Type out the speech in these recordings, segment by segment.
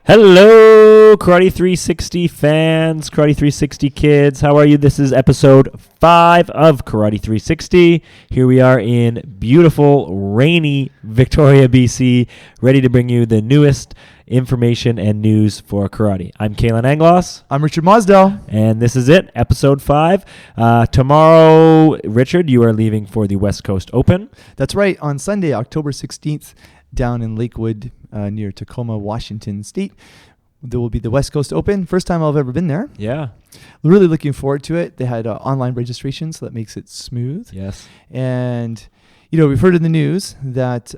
Hello, Karate 360 fans, Karate 360 kids. How are you? This is episode 5 of Karate 360. Here we are in beautiful, rainy Victoria, BC, ready to bring you the newest information and news for karate. I'm Kalan Anglos. I'm Richard Mosdell. And this is it, episode 5. Tomorrow, Richard, you are leaving for the West Coast Open. That's right. On Sunday, October 16th, down in Lakewood near Tacoma, Washington State, there will be the West Coast Open. First time I've ever been there. Yeah. Really looking forward to it. They had online registration, so that makes it smooth. Yes. And, you know, we've heard in the news that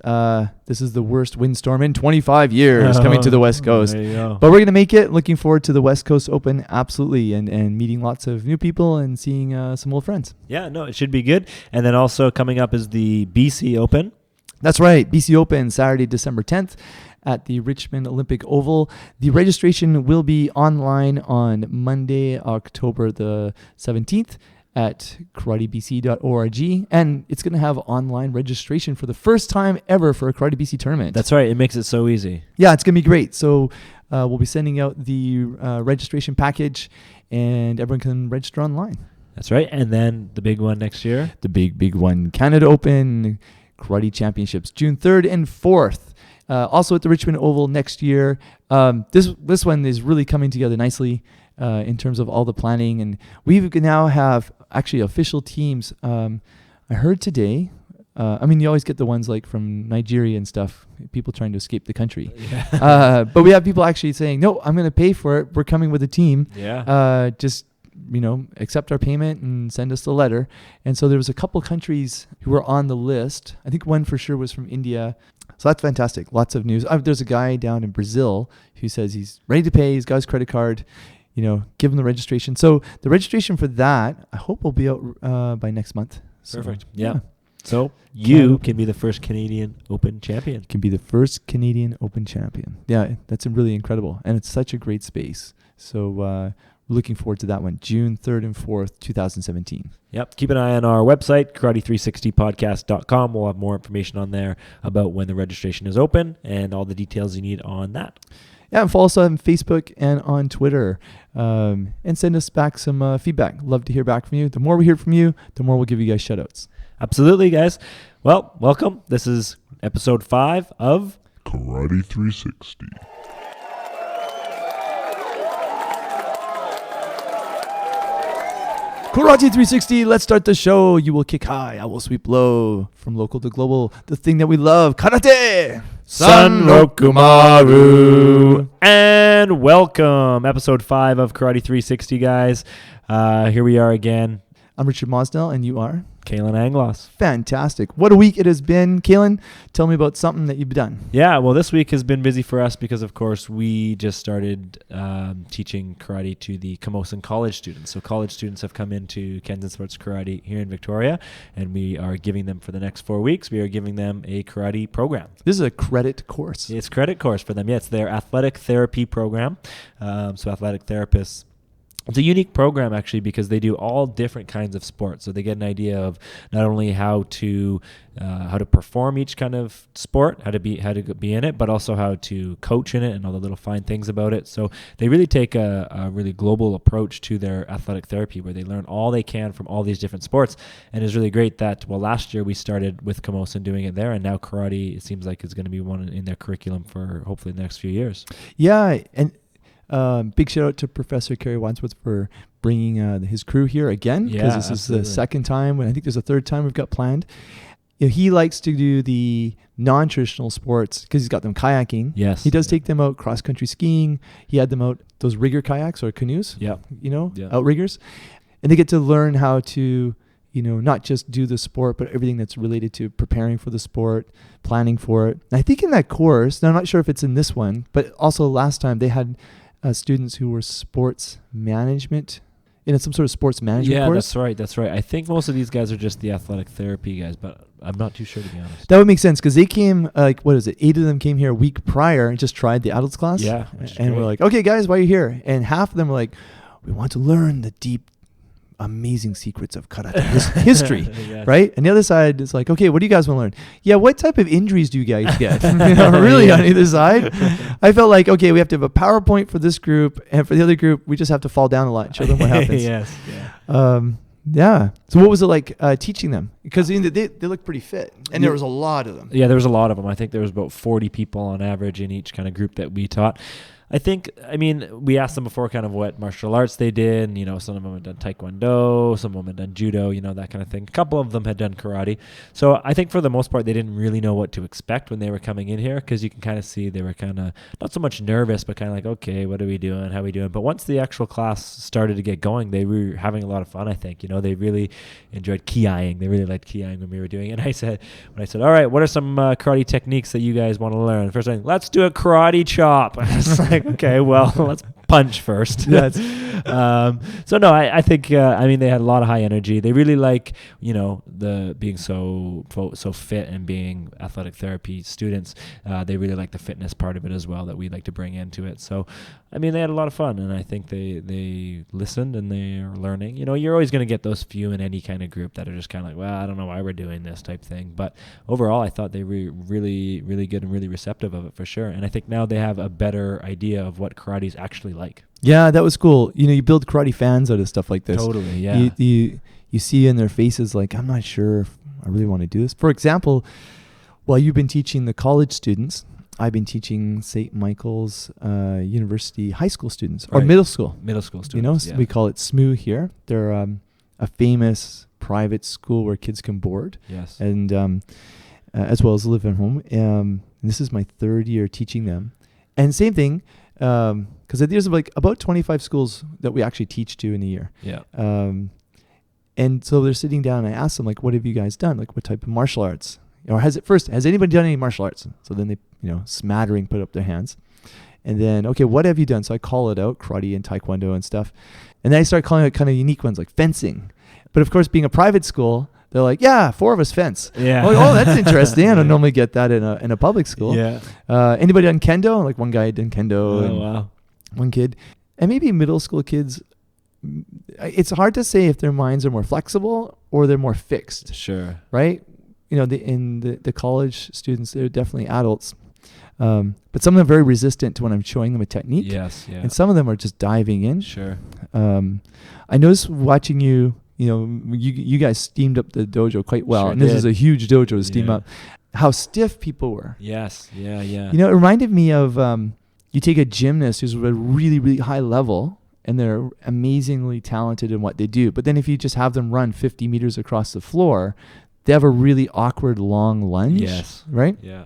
this is the worst windstorm in 25 years coming to the West Coast. There you go. But we're going to make it. Looking forward to the West Coast Open, absolutely, and meeting lots of new people and seeing some old friends. Yeah, no, it should be good. And then also coming up is the BC Open. That's right. BC Open, Saturday, December 10th at the Richmond Olympic Oval. The registration will be online on Monday, October the 17th at karatebc.org. And it's going to have online registration for the first time ever for a Karate BC tournament. That's right. It makes it so easy. Yeah, it's going to be great. So we'll be sending out the registration package and everyone can register online. That's right. And then the big one next year. The big one, Canada Open Karate Championships, June 3rd and 4th. Also at the Richmond Oval next year. This one is really coming together nicely in terms of all the planning. And we now have actually official teams. I heard today, you always get the ones like from Nigeria and stuff, people trying to escape the country. Yeah. But we have people actually saying, no, I'm going to pay for it. We're coming with a team. Yeah. Accept our payment and send us the letter. And so there was a couple countries who were on the list. I think one for sure was from India. So that's fantastic. Lots of news. There's a guy down in Brazil who says he's ready to pay. He's got his credit card. Give him the registration. So the registration for that, I hope will be out by next month. Perfect. Yeah. So you can be the first Canadian Open champion. Can be the first Canadian Open champion. Yeah, that's really incredible. And it's such a great space. So looking forward to that one, June 3rd and 4th, 2017. Yep. Keep an eye on our website, karate360podcast.com. We'll have more information on there about when the registration is open and all the details you need on that. Yeah, and follow us on Facebook and on Twitter. And send us back some feedback. Love to hear back from you. The more we hear from you, the more we'll give you guys shout-outs. Absolutely, guys. Well, welcome. This is episode 5 of Karate 360. Karate 360, let's start the show. You will kick high, I will sweep low. From local to global, the thing that we love, karate! San Rokumaru. And welcome, episode 5 of Karate 360, guys. Here we are again. I'm Richard Mosdell, and you are? Kalan Anglos. Fantastic. What a week it has been. Kalan, tell me about something that you've done. Yeah, well, this week has been busy for us because, of course, we just started teaching karate to the Camosun college students. So college students have come into Kensington Sports Karate here in Victoria, and we are giving them, for the next 4 weeks, we are giving them a karate program. This is a credit course. It's a credit course for them. Yeah, it's their athletic therapy program. So athletic therapists. It's a unique program, actually, because they do all different kinds of sports. So they get an idea of not only how to perform each kind of sport, how to be in it, but also how to coach in it and all the little fine things about it. So they really take a really global approach to their athletic therapy, where they learn all they can from all these different sports. And it's really great that, last year we started with Camosun doing it there, and now karate, it seems like, is going to be one in their curriculum for hopefully the next few years. Yeah, and big shout out to Professor Kerry Wadsworth for bringing his crew here again, because this is the second time, and I think there's a third time we've got planned. He likes to do the non-traditional sports because he's got them kayaking. Yes. He does take them out cross-country skiing. He had them out those rigger kayaks or canoes. Yeah. Outriggers. And they get to learn how to, not just do the sport, but everything that's related to preparing for the sport, planning for it. And I think in that course, now I'm not sure if it's in this one, but also last time they had students who were sports management, in some sort of sports management course. Yeah, that's right. I think most of these guys are just the athletic therapy guys, but I'm not too sure, to be honest. That would make sense, because they came, 8 of them came here a week prior and just tried the adults class. Yeah. And we're like, okay, guys, why are you here? And half of them were like, we want to learn the deep amazing secrets of karate history, Yes. right? And the other side is like, okay, what do you guys want to learn? Yeah, what type of injuries do you guys get? Really Yeah. on either side. I felt like, okay, we have to have a PowerPoint for this group, and for the other group, we just have to fall down a lot and show them what happens. Yes. Yeah. Yeah. So what was it like teaching them? Because they look pretty fit, and there was a lot of them. Yeah, there was a lot of them. I think there was about 40 people on average in each kind of group that we taught. I mean, we asked them before kind of what martial arts they did. And, some of them had done taekwondo, some of them had done judo, that kind of thing. A couple of them had done karate. So I think for the most part, they didn't really know what to expect when they were coming in here, because you can kind of see they were kind of not so much nervous, but kind of like, okay, what are we doing? How are we doing? But once the actual class started to get going, they were having a lot of fun, I think. They really enjoyed ki-ing. They really liked ki-ing when we were doing it. And I said, all right, what are some karate techniques that you guys want to learn? First thing, let's do a karate chop. It's like, okay, well, let's punch first. So no, I think they had a lot of high energy. They really like the being so fit and being athletic therapy students. They really like the fitness part of it as well that we like to bring into it. So they had a lot of fun, and I think they listened and they are learning. You're always going to get those few in any kind of group that are just kind of like, well, I don't know why we're doing this type thing. But overall, I thought they were really, really good and really receptive of it for sure. And I think now they have a better idea of what karate is actually like. Yeah, that was cool. You build karate fans out of stuff like this. Totally, yeah. You see in their faces like, I'm not sure if I really want to do this. For example, while you've been teaching the college students, I've been teaching St. Michael's University high school students, or middle school. Middle school students, We call it SMU here. They're a famous private school where kids can board. Yes. And as well as live at home. And this is my third year teaching them. And same thing, because there's like about 25 schools that we actually teach to in a year. Yeah. And so they're sitting down, and I ask them, like, what have you guys done? Like, what type of martial arts? Or has anybody done any martial arts? So then they, smattering put up their hands. And then, okay, what have you done? So I call it out, karate and taekwondo and stuff. And then I start calling out kind of unique ones like fencing. But of course, being a private school, they're like, yeah, 4 of us fence. Yeah. I'm like, oh, that's interesting. I don't normally get that in a public school. Yeah. Anybody done kendo? Like one guy did kendo. Oh, wow. One kid. And maybe middle school kids, it's hard to say if their minds are more flexible or they're more fixed. Sure. Right? The college students, they're definitely adults. But some of them are very resistant to when I'm showing them a technique. Yes, yeah. And some of them are just diving in. Sure. I noticed watching you, you guys steamed up the dojo quite well. Sure and this did. is a huge dojo to steam Yeah. up. How stiff people were. Yes, yeah. It reminded me of, you take a gymnast who's at a really, really high level, and they're amazingly talented in what they do. But then if you just have them run 50 meters across the floor, they have a really awkward long lunge. Yes. Right? Yeah.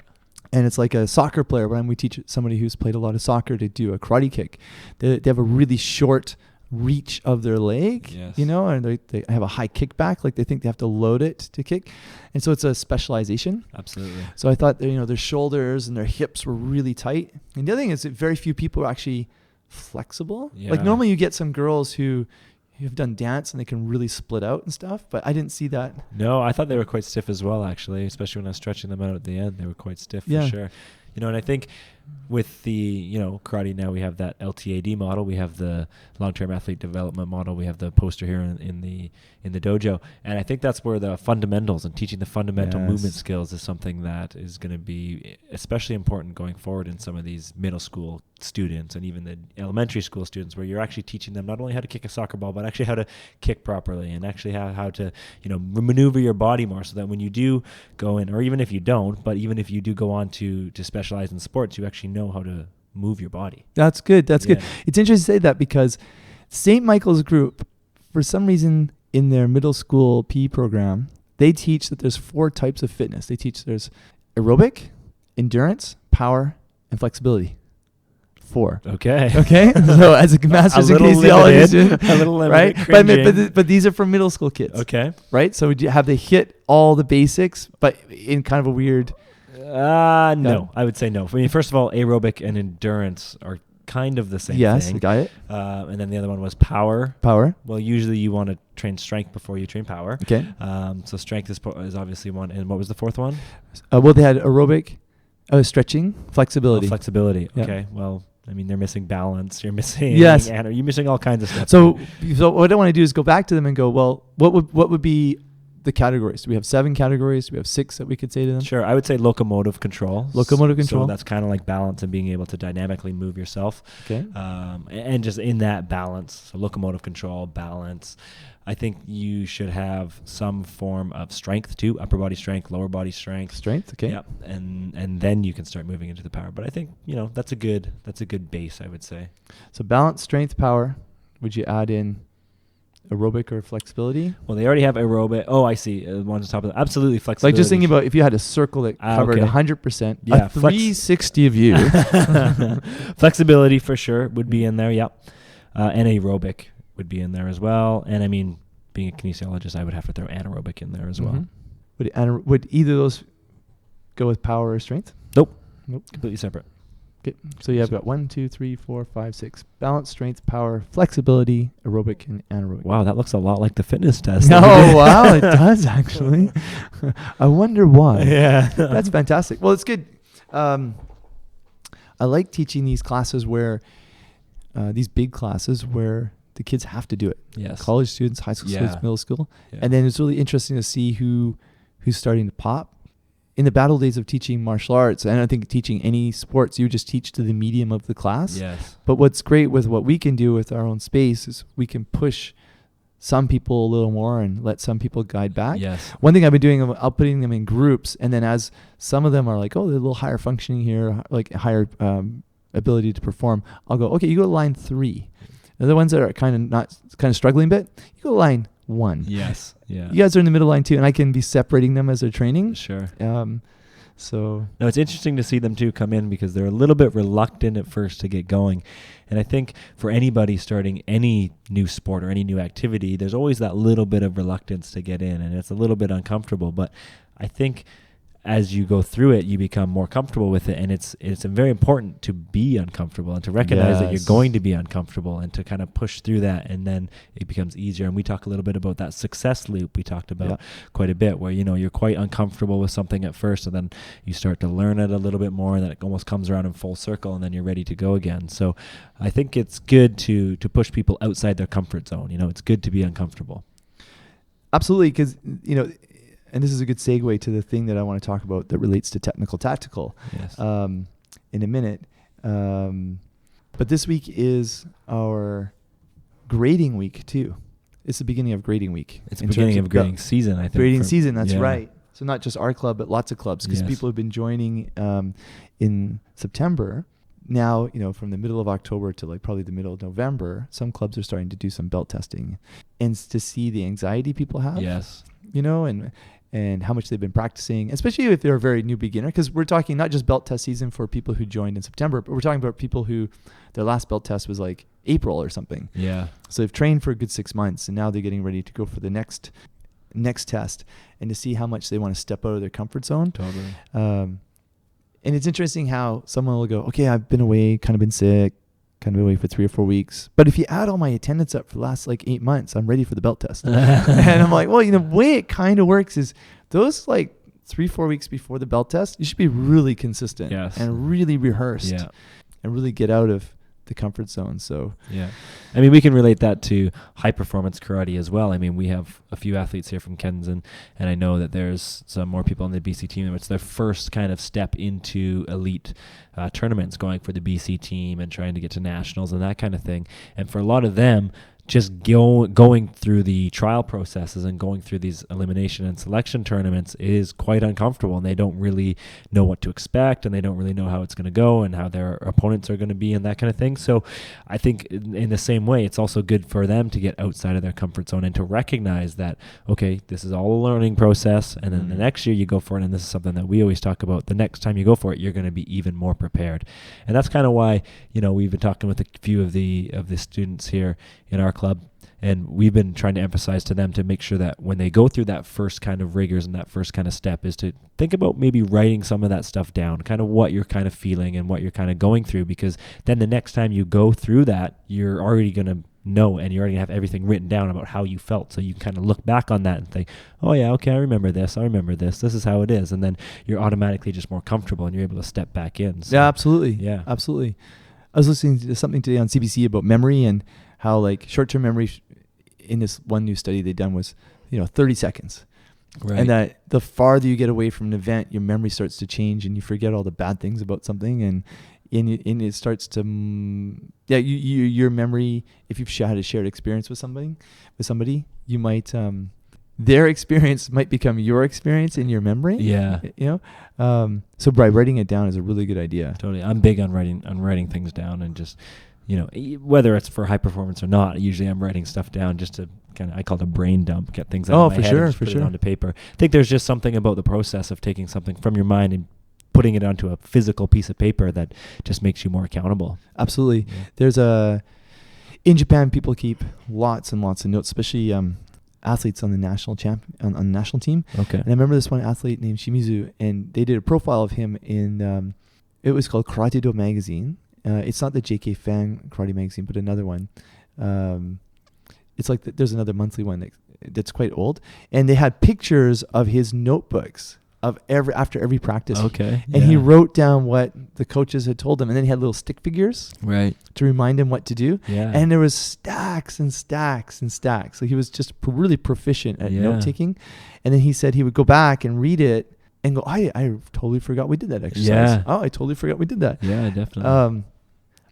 And it's like a soccer player. When we teach somebody who's played a lot of soccer to do a karate kick, they have a really short reach of their leg, Yes. and they have a high kickback. Like they think they have to load it to kick. And so it's a specialization. Absolutely. So I thought, their shoulders and their hips were really tight. And the other thing is that very few people are actually flexible. Yeah. Like normally you get some girls who have done dance and they can really split out and stuff, but I didn't see that. No, I thought they were quite stiff as well, actually, especially when I was stretching them out at the end. They were quite stiff for sure. And I think with the, karate now, we have that LTAD model. We have the long-term athlete development model. We have the poster here in the dojo. And I think that's where the fundamentals and teaching the fundamental movement skills is something that is going to be especially important going forward in some of these middle school students and even the elementary school students, where you're actually teaching them not only how to kick a soccer ball, but actually how to kick properly and actually how to, maneuver your body more, so that when you do go in, or even if you don't, but even if you do go on to specialize in sports, you actually know how to move your body. That's good. That's good. It's interesting to say that, because St. Michael's group, for some reason in their middle school PE program, they teach that there's 4 types of fitness. They teach there's aerobic, endurance, power, and flexibility. 4. Okay. So as a master's in kinesiology student, a little limited, right? But these are for middle school kids. Okay. Right? So have they hit all the basics, but in kind of a weird... No, I would say no. I mean, first of all, aerobic and endurance are kind of the same thing. Yes, got it. And then the other one was power. Power. Well, usually you want to train strength before you train power. Okay. So strength is obviously one. And what was the 4th one? Well, they had aerobic, stretching, flexibility. Flexibility. Yeah. Okay. Well, I mean, they're missing balance. You're missing Yes. you're missing all kinds of stuff. So what I want to do is go back to them and go, well, what would be the categories? Do we have 7 categories? Do we have 6 that we could say to them? Sure, I would say locomotive control. Locomotive control. So that's kind of like balance and being able to dynamically move yourself. Okay. And just in that balance, so locomotive control, balance. I think you should have some form of strength too, upper body strength, lower body strength. Strength, okay. Yep. And then you can start moving into the power. But I think, that's a good base, I would say. So balance, strength, power. Would you add in aerobic or flexibility? Well, they already have aerobic. Oh, I see. One on top of that. Absolutely flexibility. Like just thinking about if you had a circle that covered okay. 100%, Yeah, a 360 of you. Flexibility for sure would be in there. Yep. And aerobic would be in there as well. And I mean, being a kinesiologist, I would have to throw anaerobic in there as well. Would either of those go with power or strength? Nope. Nope. Completely separate. Okay. So you have got 1, 2, 3, 4, 5, 6. Balance, strength, power, flexibility, aerobic, and anaerobic. Wow, that looks a lot like the fitness test. Oh, wow, it does actually. I wonder why. Yeah. That's fantastic. Well, it's good. I like teaching these classes where, these big classes where the kids have to do it. Yes. College students, high school students, middle school. Yeah. And then it's really interesting to see who's starting to pop. In the battle days of teaching martial arts, and I think teaching any sports, you just teach to the medium of the class. Yes. But what's great with what we can do with our own space is we can push some people a little more and let some people guide back. Yes. One thing I've been doing, I'm putting them in groups, and then as some of them are like, oh, they're a little higher functioning here, like higher ability to perform, I'll go, okay, you go to line 3. The other ones that are kind of struggling a bit, you go to line 1. Yes. Yeah. You guys are in the middle line 2, and I can be separating them as they're training. Sure. So no, it's interesting to see them too come in because they're a little bit reluctant at first to get going. And I think for anybody starting any new sport or any new activity, there's always that little bit of reluctance to get in, and it's a little bit uncomfortable. But I think as you go through it, you become more comfortable with it, and it's very important to be uncomfortable and to recognize that you're going to be uncomfortable and to kind of push through that, and then it becomes easier. And we talk a little bit about that success loop we talked about quite a bit, where you're quite uncomfortable with something at first, and then you start to learn it a little bit more, and then it almost comes around in full circle, and then you're ready to go again. So I think it's good to push people outside their comfort zone. It's good to be uncomfortable. Absolutely, because and this is a good segue to the thing that I want to talk about that relates to technical tactical in a minute. But this week is our grading week too. It's the beginning of grading week. It's the beginning of grading season, I think. Grading season, that's right. So not just our club, but lots of clubs, because Yes. people have been joining in September. Now, from the middle of October to like probably the middle of November, some clubs are starting to do some belt testing, and to see the anxiety people have. Yes. And how much they've been practicing, especially if they're a very new beginner, because we're talking not just belt test season for people who joined in September, but we're talking about people who their last belt test was like April or something. Yeah. So they've trained for a good 6 months, and now they're getting ready to go for the next test, and to see how much they want to step out of their comfort zone. Totally. And it's interesting how someone will go, okay, I've been away, kind of been sick, kind of away for 3 or 4 weeks. But if you add all my attendance up for the last like 8 months, I'm ready for the belt test. And I'm like, well, the way it kind of works is those like 3-4 weeks before the belt test, you should be really consistent and really rehearsed and really get out of the comfort zone. So I mean, we can relate that to high performance karate as well. I mean, we have a few athletes here from Kenzan, and I know that there's some more people on the BC team. It's their first kind of step into elite tournaments, going for the BC team and trying to get to nationals and that kind of thing. And for a lot of them, just going through the trial processes and going through these elimination and selection tournaments is quite uncomfortable, and they don't really know what to expect, and they don't really know how it's going to go and how their opponents are going to be and that kind of thing. So I think in the same way, it's also good for them to get outside of their comfort zone and to recognize that, okay, this is all a learning process, and then the next year you go for it, and this is something that we always talk about, the next time you go for it, you're going to be even more prepared. And that's kind of why, we've been talking with a few of the students here in our club, and we've been trying to emphasize to them to make sure that when they go through that first kind of rigors and that first kind of step is to think about maybe writing some of that stuff down, kind of what you're kind of feeling and what you're kind of going through, because then the next time you go through that, you're already going to know, and you already have everything written down about how you felt, so you can kind of look back on that and think, oh yeah, okay, I remember this, this is how it is, and then you're automatically just more comfortable and you're able to step back in. So, absolutely. I was listening to something today on CBC about memory and how like short-term memory in this one new study they'd done was, 30 seconds. Right. And that the farther you get away from an event, your memory starts to change and you forget all the bad things about something. And it starts to, your memory, if you've had a shared experience with somebody, you might, their experience might become your experience in your memory. Yeah. So by writing it down is a really good idea. Totally. I'm big on writing things down and just, whether it's for high performance or not, usually I'm writing stuff down just to I call it a brain dump, get things out of my head and just put it onto paper. I think there's just something about the process of taking something from your mind and putting it onto a physical piece of paper that just makes you more accountable. Absolutely. Yeah. In Japan, people keep lots and lots of notes, especially athletes on the national on the national team. Okay. And I remember this one athlete named Shimizu, and they did a profile of him in, it was called Karate Do magazine. It's not the JK Fan Karate magazine, but another one. It's like there's another monthly one that's quite old, and they had pictures of his notebooks of after every practice. Okay. And he wrote down what the coaches had told him, and then he had little stick figures to remind him what to do. Yeah. And there was stacks and stacks and stacks. So he was just really proficient at note taking. And then he said he would go back and read it and go, I totally forgot we did that exercise. Yeah. Oh, I totally forgot we did that. Yeah, definitely.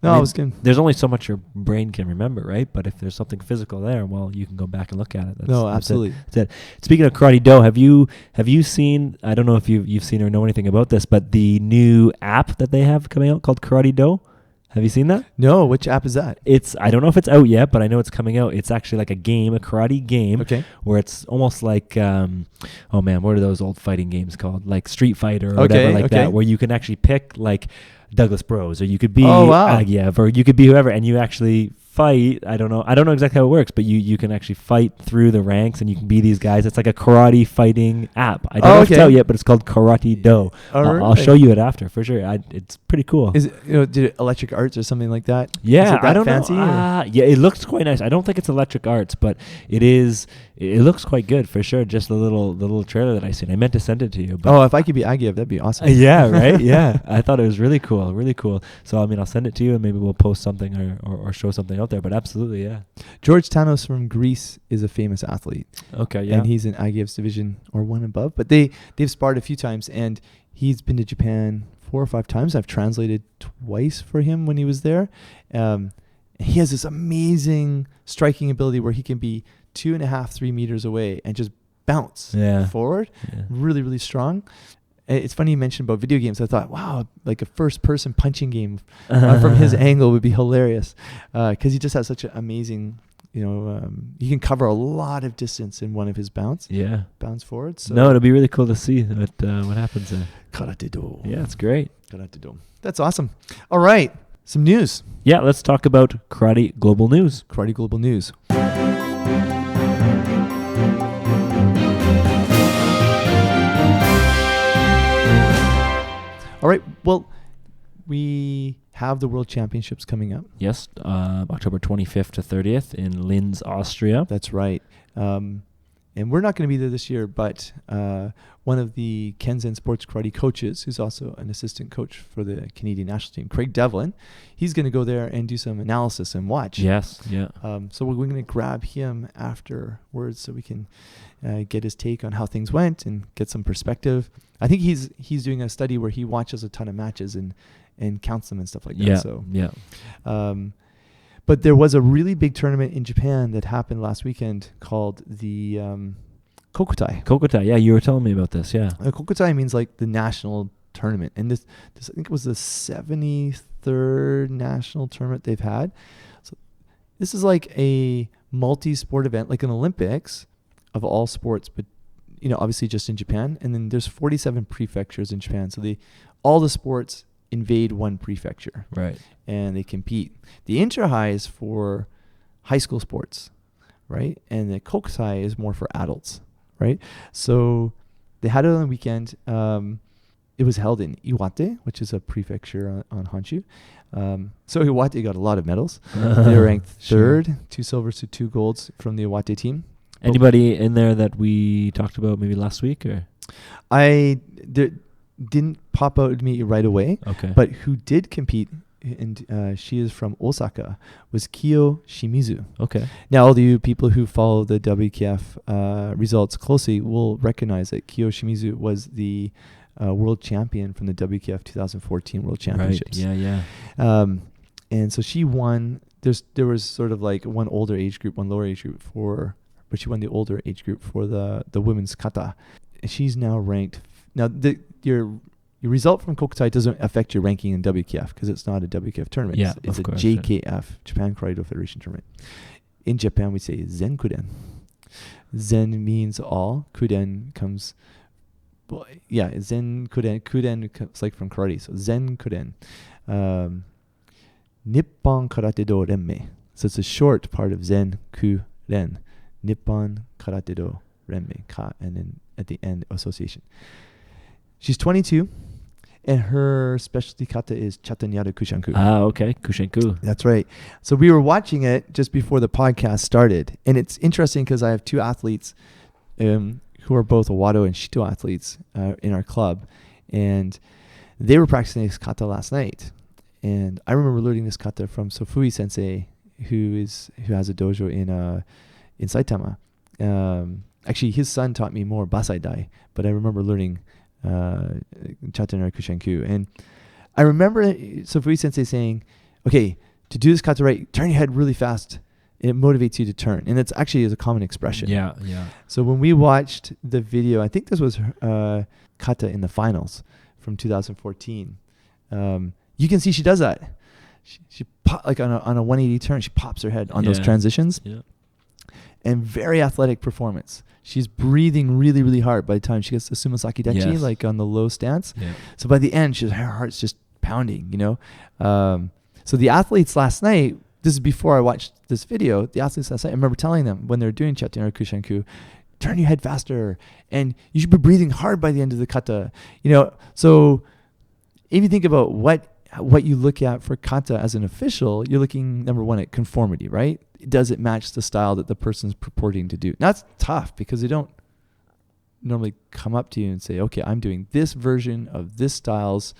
I was good. There's only so much your brain can remember, right? But if there's something physical there, well, you can go back and look at it. Absolutely. That's it. Speaking of Karate Do, have you seen? I don't know if you've seen or know anything about this, but the new app that they have coming out called Karate Do. Have you seen that? No. Which app is that? I don't know if it's out yet, but I know it's coming out. It's actually like a karate game. Okay. Where it's almost like, what are those old fighting games called? Like Street Fighter or whatever that, where you can actually pick like Douglas Bros, or you could be Agiev, or you could be whoever, and you actually fight. I don't know exactly how it works, but you can actually fight through the ranks, and you can be these guys. It's like a karate fighting app. I don't know if it's out yet, but it's called Karate Do. I'll show you it after for sure. It's pretty cool. Is it did it Electric Arts or something like that? Yeah, I don't fancy know. Yeah, it looks quite nice. I don't think it's Electric Arts, but it is. It looks quite good for sure. Just the little trailer that I seen. I meant to send it to you. But if I could be Agiev, that'd be awesome. Yeah, right. Yeah, I thought it was really cool, really cool. So I'll send it to you, and maybe we'll post something or show something out there. But absolutely, yeah. George Tanos from Greece is a famous athlete. Okay, yeah. And he's in Agiev's division or one above. But they've sparred a few times, and he's been to Japan 4 or 5 times. I've translated twice for him when he was there. He has this amazing striking ability where he can be 2.5-3 meters away and just bounce forward. Yeah. Really, really strong. It's funny you mentioned about video games. I thought, wow, like a first-person punching game from his angle would be hilarious, because he just has such an amazing, he can cover a lot of distance in one of his bounce forward. So no, it'll be really cool to see what happens there. Karate Do. Yeah, it's great. Karate Do. That's awesome. All right, some news. Yeah, let's talk about Karate Global News. Karate Global News. All right. Well, we have the World Championships coming up. Yes, October 25th to 30th in Linz, Austria. That's right. And we're not going to be there this year, but one of the Kenzen Sports Karate coaches, who's also an assistant coach for the Canadian national team, Craig Devlin, he's going to go there and do some analysis and watch. Yes, yeah. So we're going to grab him afterwards so we can get his take on how things went and get some perspective. I think he's doing a study where he watches a ton of matches and counts them and stuff like that. Yeah, so, yeah. But there was a really big tournament in Japan that happened last weekend called the Kokutai. Kokutai, yeah, you were telling me about this, yeah. Kokutai means like the national tournament. And this I think it was the 73rd national tournament they've had. So this is like a multi-sport event, like an Olympics of all sports, but obviously just in Japan. And then there's 47 prefectures in Japan. So all the sports invade one prefecture. Right. And they compete. The inter-high is for high school sports, right? And the Kokusai is more for adults, right? So they had it on the weekend. It was held in Iwate, which is a prefecture on Honshu. So Iwate got a lot of medals. They were ranked third, 2 silvers to 2 golds from the Iwate team. Anybody in there that we talked about maybe last week? Or Didn't pop out to me right away. Okay. But who did compete and she is from Osaka, was Kyoshizu. Okay. Now, all you people who follow the WKF results closely will recognize that Kyoshizu was the world champion from the WKF 2014 World Championships. Right. Yeah. And so she won. There was sort of like one older age group, one lower age group but she won the older age group for the women's kata. And she's now ranked. Now, your result from Kokutai doesn't affect your ranking in WKF because it's not a WKF tournament. Yeah, it's a course, JKF, Japan Karate Federation tournament. In Japan, we say Zen Kuden. Zen means all. Kuden comes, Zen Kuden. Kuden comes like from karate. So Zen Kuden. Nippon Karate Do Renmei. So it's a short part of Zen Kuden. Nippon Karate Do Renmei. Ka, and then at the end, association. She's 22, and her specialty kata is Chatanyaru Kushanku. Okay. Kushanku. That's right. So we were watching it just before the podcast started, and it's interesting because I have two athletes who are both Wado and Shito athletes in our club, and they were practicing this kata last night. And I remember learning this kata from Sofui Sensei, who has a dojo in Saitama. Actually, his son taught me more Basai Dai, but I remember learning Chatanyaru Kushanku. And I remember Sofui Sensei saying, okay, to do this kata right, turn your head really fast. It motivates you to turn. And it's actually is a common expression. Yeah. So when we watched the video, I think this was kata in the finals from 2014. You can see she does that. She pop, like on a 180 turn, she pops her head on those transitions. Yeah. And very athletic performance. She's breathing really, really hard by the time she gets to Sumasaki Dechi, like on the low stance. Yeah. So by the end, her heart's just pounding, So the athletes last night, this is before I watched this video, the athletes last night, I remember telling them when they're doing Chatanyaru Kushanku, turn your head faster. And you should be breathing hard by the end of the kata. So if you think about what you look at for kata as an official, you're looking, number one, at conformity, right? Does it match the style that the person's purporting to do? Now, that's tough because they don't normally come up to you and say, okay, I'm doing this version of this style's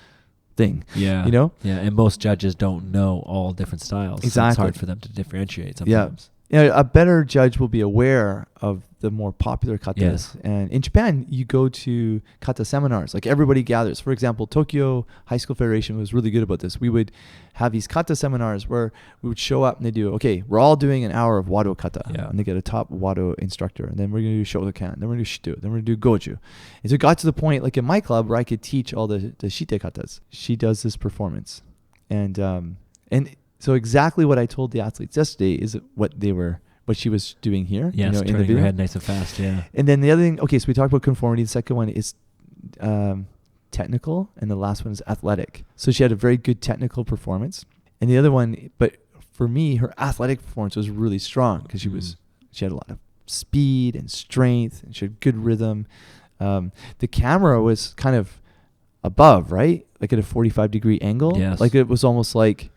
thing. Yeah. Yeah, and most judges don't know all different styles. Exactly. So it's hard for them to differentiate sometimes. Yeah. A better judge will be aware of the more popular katas. Yes. And in Japan, you go to kata seminars. Like everybody gathers. For example, Tokyo High School Federation was really good about this. We would have these kata seminars where we would show up and they do, okay, we're all doing an hour of Wado kata. Yeah. And they get a top Wado instructor. And then we're going to do Shotokan. Then we're going to do Shito. Then we're going to do Goju. And so it got to the point, like in my club, where I could teach all the Shite katas. She does this performance. And so exactly what I told the athletes yesterday is what she was doing here. Yes, in the turning video. her head nice and fast, yeah. And then the other thing, okay, so we talked about conformity. The second one is technical, and the last one is athletic. So she had a very good technical performance. And the other one, but for me, her athletic performance was really strong because she had a lot of speed and strength, and she had good rhythm. The camera was kind of above, right? Like at a 45-degree angle. Yes. Like it was almost like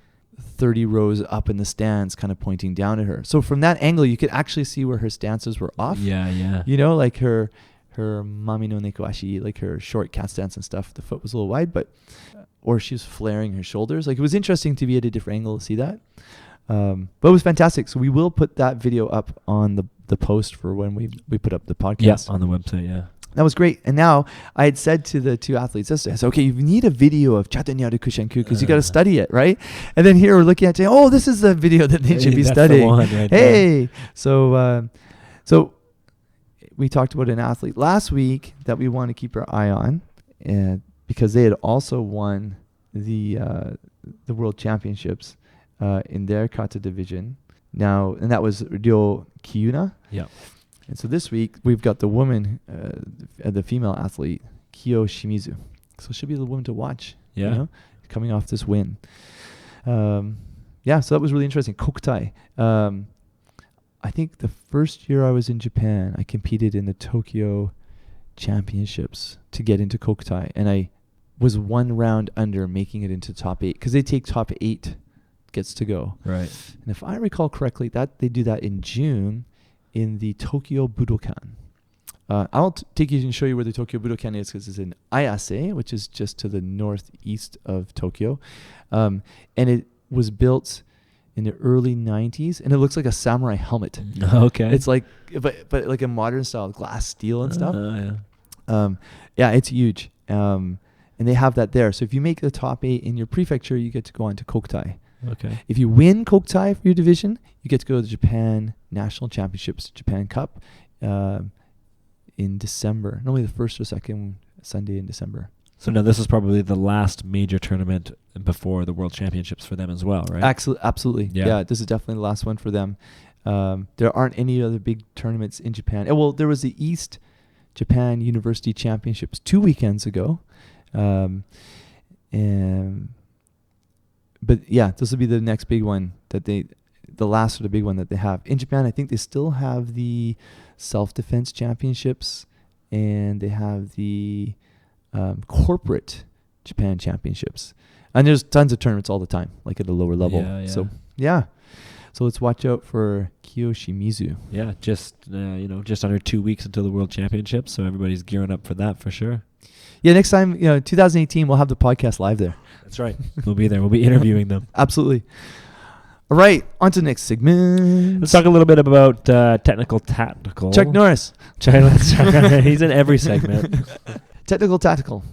30 rows up in the stands kind of pointing down at her. So from that angle, you could actually see where her stances were off. Yeah. Like her mami no nekoashi, like her short cat stance and stuff. The foot was a little wide, or she was flaring her shoulders. Like it was interesting to be at a different angle to see that. But it was fantastic. So we will put that video up on the post for when we put up the podcast. Yes, on the website, yeah. That was great. And now I had said to the two athletes yesterday, I said, okay, you need a video of Chatanyaru Kushanku because you got to study it, right? And then here we're looking at saying, oh, this is the video that they should be studying. The one right there. So we talked about an athlete last week that we want to keep our eye on, and because they had also won the World Championships in their kata division. Now, and that was Ryo Kiyuna. Yeah. And so this week, we've got the woman, the female athlete, Kyoshizu. So she'll be the woman to watch, coming off this win. So that was really interesting. Kokutai. I think the first year I was in Japan, I competed in the Tokyo Championships to get into Kokutai. And I was one round under making it into top 8. Because they take top 8 gets to go. Right. And if I recall correctly, that they do that in June in the Tokyo Budokan. I'll take you and show you where the Tokyo Budokan is, because it's in Ayase, which is just to the northeast of Tokyo. And it was built in the early 90s, and it looks like a samurai helmet. Okay. It's like, but like a modern style, glass steel and stuff. Yeah. Yeah, it's huge. And they have that there. So if you make the top 8 in your prefecture, you get to go on to Kokutai. Okay. If you win Kokutai for your division, you get to go to the Japan National Championships, Japan Cup, in December. Normally the first or second Sunday in December. So now this is probably the last major tournament before the World Championships for them as well, right? Absolutely. Yeah, this is definitely the last one for them. There aren't any other big tournaments in Japan. Well, there was the East Japan University Championships 2 weekends ago. But yeah, this will be the next big one the last sort of big one that they have. In Japan, I think they still have the self-defense championships, and they have the corporate Japan championships. And there's tons of tournaments all the time, like at a lower level. Yeah. So, yeah. So let's watch out for Kyoshizu. Yeah, just under 2 weeks until the World Championships, so everybody's gearing up for that for sure. Yeah, next time, 2018, we'll have the podcast live there. That's right. We'll be there. We'll be interviewing them. Absolutely. All right, on to the next segment. Let's talk a little bit about technical tactical. Chuck Norris. He's in every segment. Technical tactical.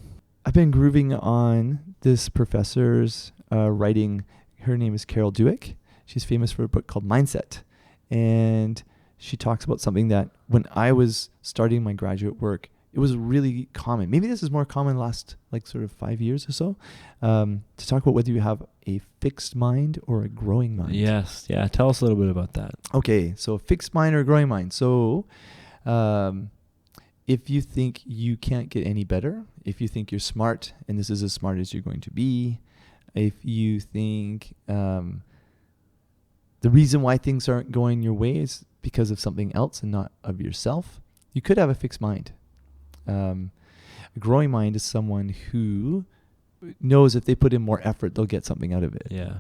I've been grooving on this professor's writing. Her name is Carol Dweck. She's famous for a book called Mindset. And she talks about something that when I was starting my graduate work, it was really common. Maybe this is more common last sort of 5 years or so, to talk about whether you have a fixed mind or a growing mind. Yes. Yeah. Tell us a little bit about that. Okay. So a fixed mind or a growing mind. So if you think you can't get any better, if you think you're smart and this is as smart as you're going to be, if you think the reason why things aren't going your way is because of something else and not of yourself, you could have a fixed mind. A growing mind is someone who knows if they put in more effort, they'll get something out of it. Yeah.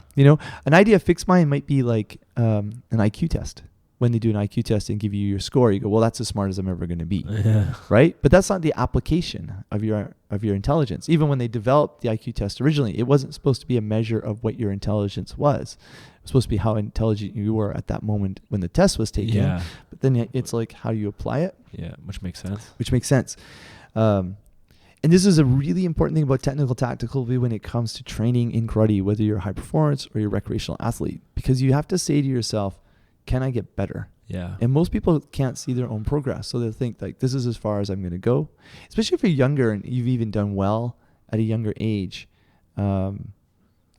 An idea of fixed mind might be like an IQ test. When they do an IQ test and give you your score, you go, well, that's as smart as I'm ever going to be. Yeah. Right? But that's not the application of your intelligence. Even when they developed the IQ test originally, it wasn't supposed to be a measure of what your intelligence was. It was supposed to be how intelligent you were at that moment when the test was taken. Yeah. But then it's like, how do you apply it? Yeah, which makes sense. And this is a really important thing about technical tactical when it comes to training in karate, whether you're high performance or you're a recreational athlete, because you have to say to yourself, can I get better? Yeah. And most people can't see their own progress. So they'll think this is as far as I'm going to go, especially if you're younger and you've even done well at a younger age, and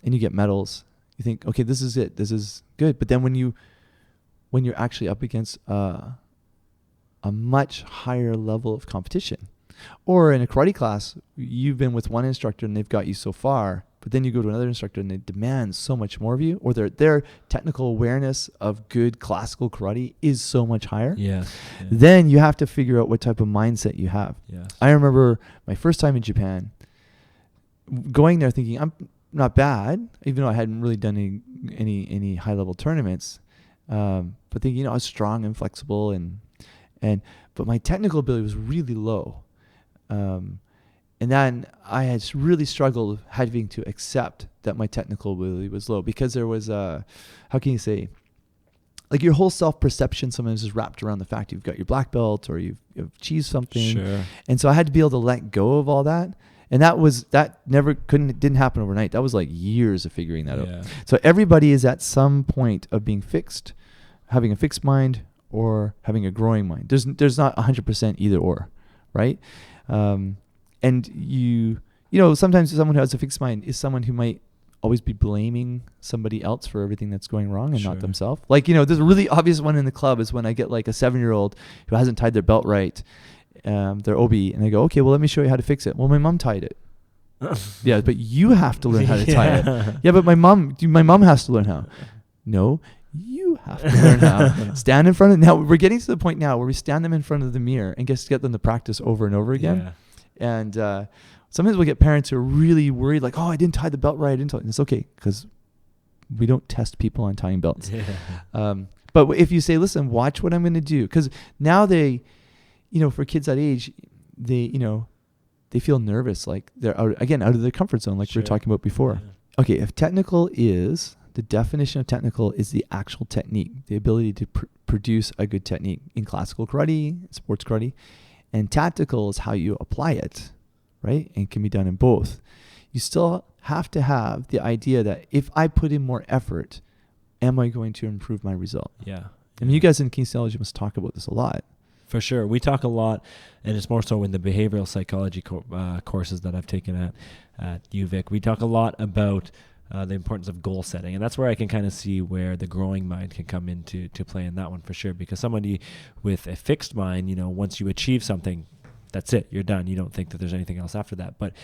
you get medals. You think, okay, this is it. This is good. But then when you're actually up against a much higher level of competition, or in a karate class, you've been with one instructor and they've got you so far, but then you go to another instructor and they demand so much more of you, or their technical awareness of good classical karate is so much higher. Yeah. Then you have to figure out what type of mindset you have. Yes. I remember my first time in Japan, going there thinking I'm not bad, even though I hadn't really done any high level tournaments, but thinking I was strong and flexible but my technical ability was really low. And then I had really struggled having to accept that my technical ability was low, because there was how can you say, like your whole self-perception sometimes is wrapped around the fact you've got your black belt or you've achieved something. Sure. And so I had to be able to let go of all that. And didn't happen overnight. That was like years of figuring that out. So everybody is at some point of being fixed, having a fixed mind or having a growing mind. There's not 100% either or, right? And sometimes someone who has a fixed mind is someone who might always be blaming somebody else for everything that's going wrong and not themselves. Like, there's a really obvious one in the club is when I get like a 7-year-old who hasn't tied their belt right, their obi, and I go, okay, well, let me show you how to fix it. Well, my mom tied it. Yeah, but you have to learn how to tie it. Yeah, but my mom has to learn how. No, you have to learn how. Stand in front of, now we're getting to the point now where we stand them in front of the mirror and get them to practice over and over again. Yeah. And sometimes we'll get parents who are really worried, like, oh, I didn't tie the belt right. And it's okay, because we don't test people on tying belts. Yeah. But if you say, listen, watch what I'm going to do, because now for kids that age, they feel nervous, like they're out of their comfort zone, like we were talking about before. Yeah. Okay, if the definition of technical is the actual technique, the ability to produce a good technique in classical karate, sports karate, and tactical is how you apply it, right? And can be done in both. You still have to have the idea that if I put in more effort, am I going to improve my result? Yeah. I mean, you guys in kinesiology must talk about this a lot. For sure. We talk a lot, and it's more so in the behavioral psychology courses that I've taken at UVic. We talk a lot about the importance of goal setting, and that's where I can kind of see where the growing mind can come into play in that one for sure. Because somebody with a fixed mind, once you achieve something, that's it. You're done. You don't think that there's anything else after that. But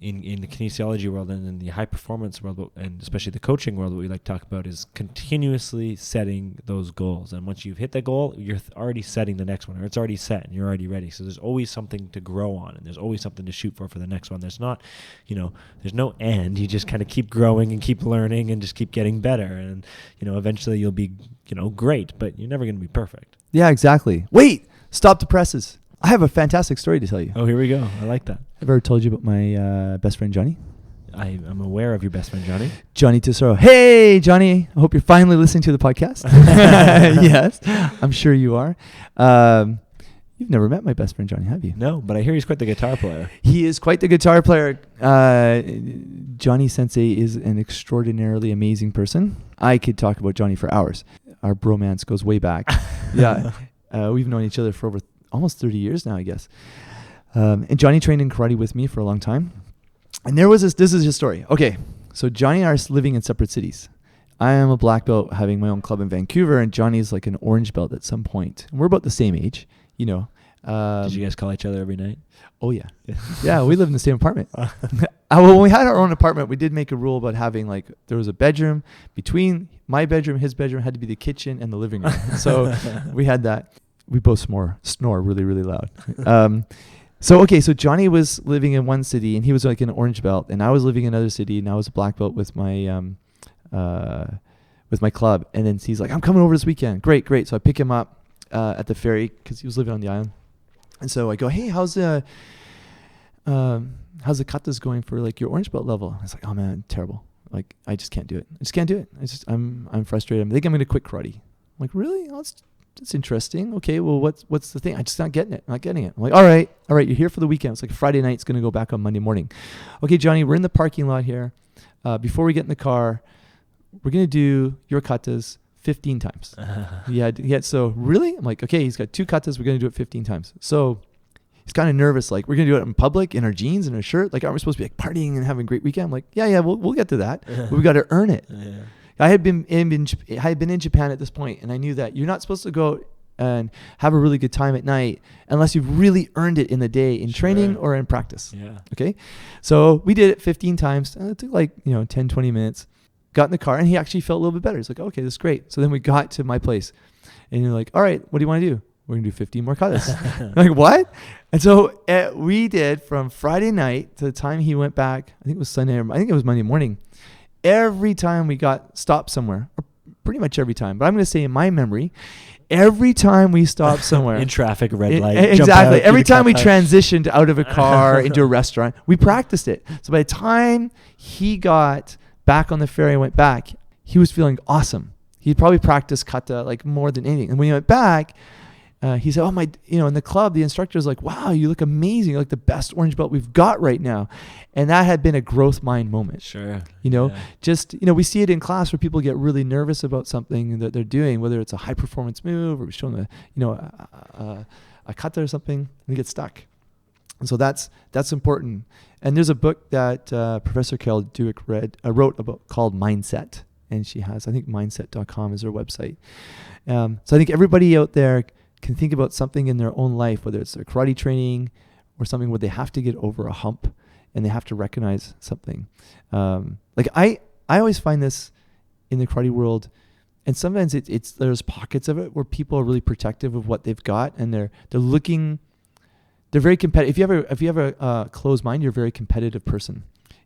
in the kinesiology world and in the high performance world, and especially the coaching world, what we like to talk about is continuously setting those goals. And once you've hit the goal, you're already setting the next one, or it's already set and you're already ready. So there's always something to grow on, and there's always something to shoot for the next one. There's not, there's no end. You just kind of keep growing and keep learning and just keep getting better. And, eventually you'll be, great, but you're never going to be perfect. Yeah, exactly. Wait, stop the presses. I have a fantastic story to tell you. Oh, here we go. I like that. I've ever told you about my best friend, Johnny. I'm aware of your best friend, Johnny. Johnny Tesoro. Hey, Johnny. I hope you're finally listening to the podcast. Yes, I'm sure you are. You've never met my best friend, Johnny, have you? No, but I hear he's quite the guitar player. He is quite the guitar player. Johnny Sensei is an extraordinarily amazing person. I could talk about Johnny for hours. Our bromance goes way back. Yeah. We've known each other for over almost 30 years now, I guess. And Johnny trained in karate with me for a long time. And this is his story. Okay, so Johnny and I are living in separate cities. I am a black belt having my own club in Vancouver, and Johnny's like an orange belt at some point. And we're about the same age, Did you guys call each other every night? Oh, yeah. Yeah, we live in the same apartment. When we had our own apartment, we did make a rule about having, there was a bedroom. Between my bedroom, his bedroom had to be the kitchen and the living room. So we had that. We both snore really, really loud. So Johnny was living in one city, and he was like an orange belt, and I was living in another city, and I was a black belt with my club. And then he's like, I'm coming over this weekend. Great. So I pick him up at the ferry because he was living on the island. And so I go, hey, how's the katas going for your orange belt level? I was like, oh man, terrible. I just can't do it. I'm frustrated. I think I'm going to quit karate. I'm like, really? Oh, that's interesting. Okay, well, what's the thing? I'm just not getting it. I'm like, all right, you're here for the weekend. It's like Friday night. It's going to go back on Monday morning. Okay, Johnny, we're in the parking lot here. Before we get in the car, we're going to do your katas 15 times. Yeah. So really? I'm like, okay, he's got 2 katas. We're going to do it 15 times. So he's kind of nervous. We're going to do it in public, in our jeans, in our shirt. Aren't we supposed to be partying and having a great weekend? I'm like, yeah, we'll get to that. But we got to earn it. Yeah. I had been in Japan at this point, and I knew that you're not supposed to go and have a really good time at night unless you've really earned it in the day in training or in practice. Yeah. Okay. So we did it 15 times. And it took 10, 20 minutes. Got in the car, and he actually felt a little bit better. He's like, okay, this is great. So then we got to my place, and you're like, all right, what do you want to do? We're going to do 15 more katas. I'm like, what? And so we did from Friday night to the time he went back. I think it was Sunday. I think it was Monday morning. Every time we got stopped somewhere, or pretty much every time, but I'm going to say in my memory, every time we stopped somewhere. In traffic, red light. Exactly. Every time we transitioned out of a car into a restaurant, we practiced it. So by the time he got back on the ferry and went back, he was feeling awesome. He'd probably practiced kata more than anything. And when he went back, he said, in the club, the instructor's like, wow, you look amazing. You're the best orange belt we've got right now. And that had been a growth mind moment. Sure. We see it in class where people get really nervous about something that they're doing, whether it's a high performance move or showing a kata or something, and they get stuck. And so that's important. And there's a book that Professor Carol Dweck wrote about called Mindset. And she has, I think mindset.com is her website. So I think everybody out there can think about something in their own life, whether it's their karate training or something where they have to get over a hump and they have to recognize something. I always find this in the karate world, and sometimes there's pockets of it where people are really protective of what they've got, and they're very competitive. If you have a closed mind, you're a very competitive person,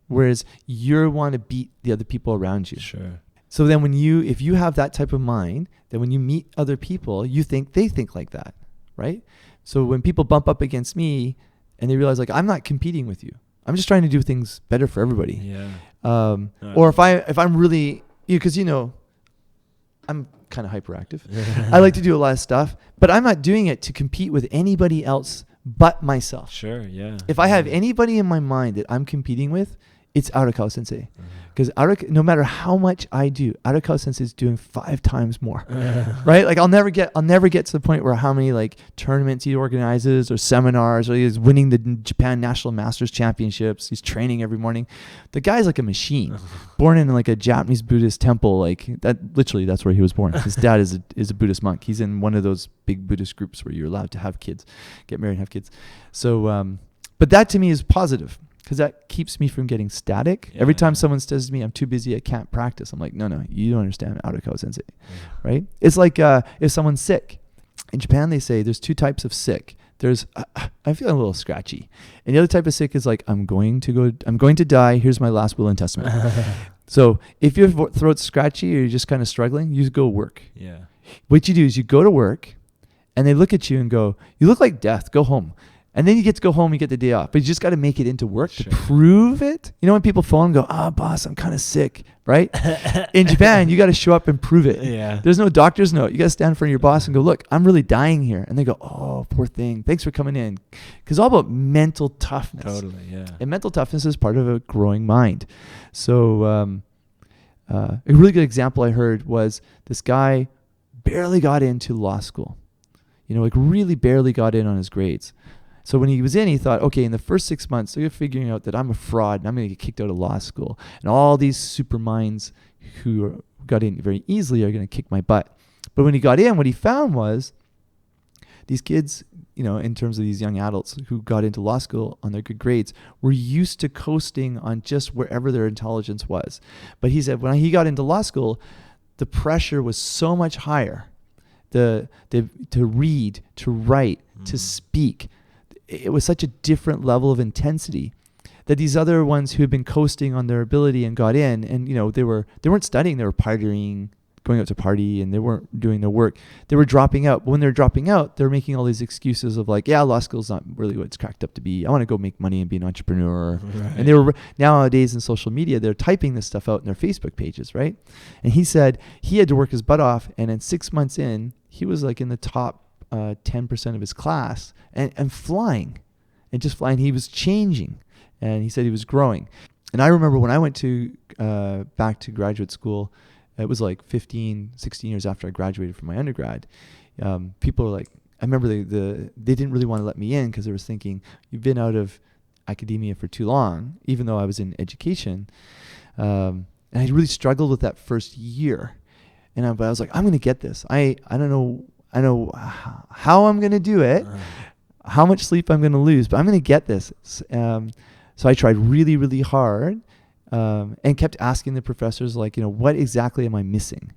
whereas you want to beat the other people around you. Sure. So then if you have that type of mind, then when you meet other people, you think they think like that, right? So when people bump up against me and they realize like I'm not competing with you, I'm just trying to do things better for everybody. Yeah. Or if I'm really, because I'm kind of hyperactive. I like to do a lot of stuff, but I'm not doing it to compete with anybody else but myself. Sure. Yeah. If I have anybody in my mind that I'm competing with, it's Arakawa Sensei. Because no matter how much I do, Arakawa Sensei is doing 5 times more, right? Like I'll never get to the point where how many like tournaments he organizes or seminars, or he's winning the Japan National Masters Championships. He's training every morning. The guy's like a machine, born in like a Japanese Buddhist temple. Like that, literally, that's where he was born. His dad is a Buddhist monk. He's in one of those big Buddhist groups where you're allowed to have kids, get married and have kids. So, but that to me is positive. Because that keeps me from getting static. Every time someone says to me, I'm too busy, I can't practice. I'm like, no, you don't understand Arakawa Sensei, right? It's like if someone's sick. In Japan, they say there's 2 types of sick. There's, I'm feeling a little scratchy. And the other type of sick is like, I'm going to die. Here's my last will and testament. So if your throat's scratchy or you're just kind of struggling, you go work. Yeah. What you do is you go to work and they look at you and go, you look like death, go home. And then you get to go home, you get the day off. But you just got to make it into work to prove it. You know when people phone and go, boss, I'm kind of sick, right? In Japan, you got to show up and prove it. Yeah. There's no doctor's note. You got to stand in front of your boss and go, look, I'm really dying here. And they go, oh, poor thing. Thanks for coming in. Because it's all about mental toughness. Totally, yeah. And mental toughness is part of a growing mind. So a really good example I heard was this guy barely got into law school. Like really barely got in on his grades. So when he was in, he thought, okay, in the first 6 months, they're figuring out that I'm a fraud and I'm going to get kicked out of law school. And all these super minds who got in very easily are going to kick my butt. But when he got in, what he found was these kids, in terms of these young adults who got into law school on their good grades, were used to coasting on just wherever their intelligence was. But he said when he got into law school, the pressure was so much higher. To read, to write, to speak. It was such a different level of intensity that these other ones who had been coasting on their ability and got in, and they weren't studying, they were partying, going out to party, and they weren't doing their work. They were dropping out. But when they're dropping out, they're making all these excuses of like, yeah, law school's not really what it's cracked up to be. I want to go make money and be an entrepreneur. Right. And they were nowadays in social media, they're typing this stuff out in their Facebook pages, right? And he said he had to work his butt off, and then 6 months in, he was like in the top 10% of his class and flying and just flying. He was changing, and he said he was growing. And I remember when I went to back to graduate school, it was like 15, 16 years after I graduated from my undergrad. People were like, I remember they didn't really want to let me in because they were thinking, you've been out of academia for too long, even though I was in education. And I really struggled with that first year. But I was like, I'm going to get this. I don't know how I'm going to do it, how much sleep I'm going to lose, but I'm going to get this. So I tried really, really hard and kept asking the professors, like, what exactly am I missing?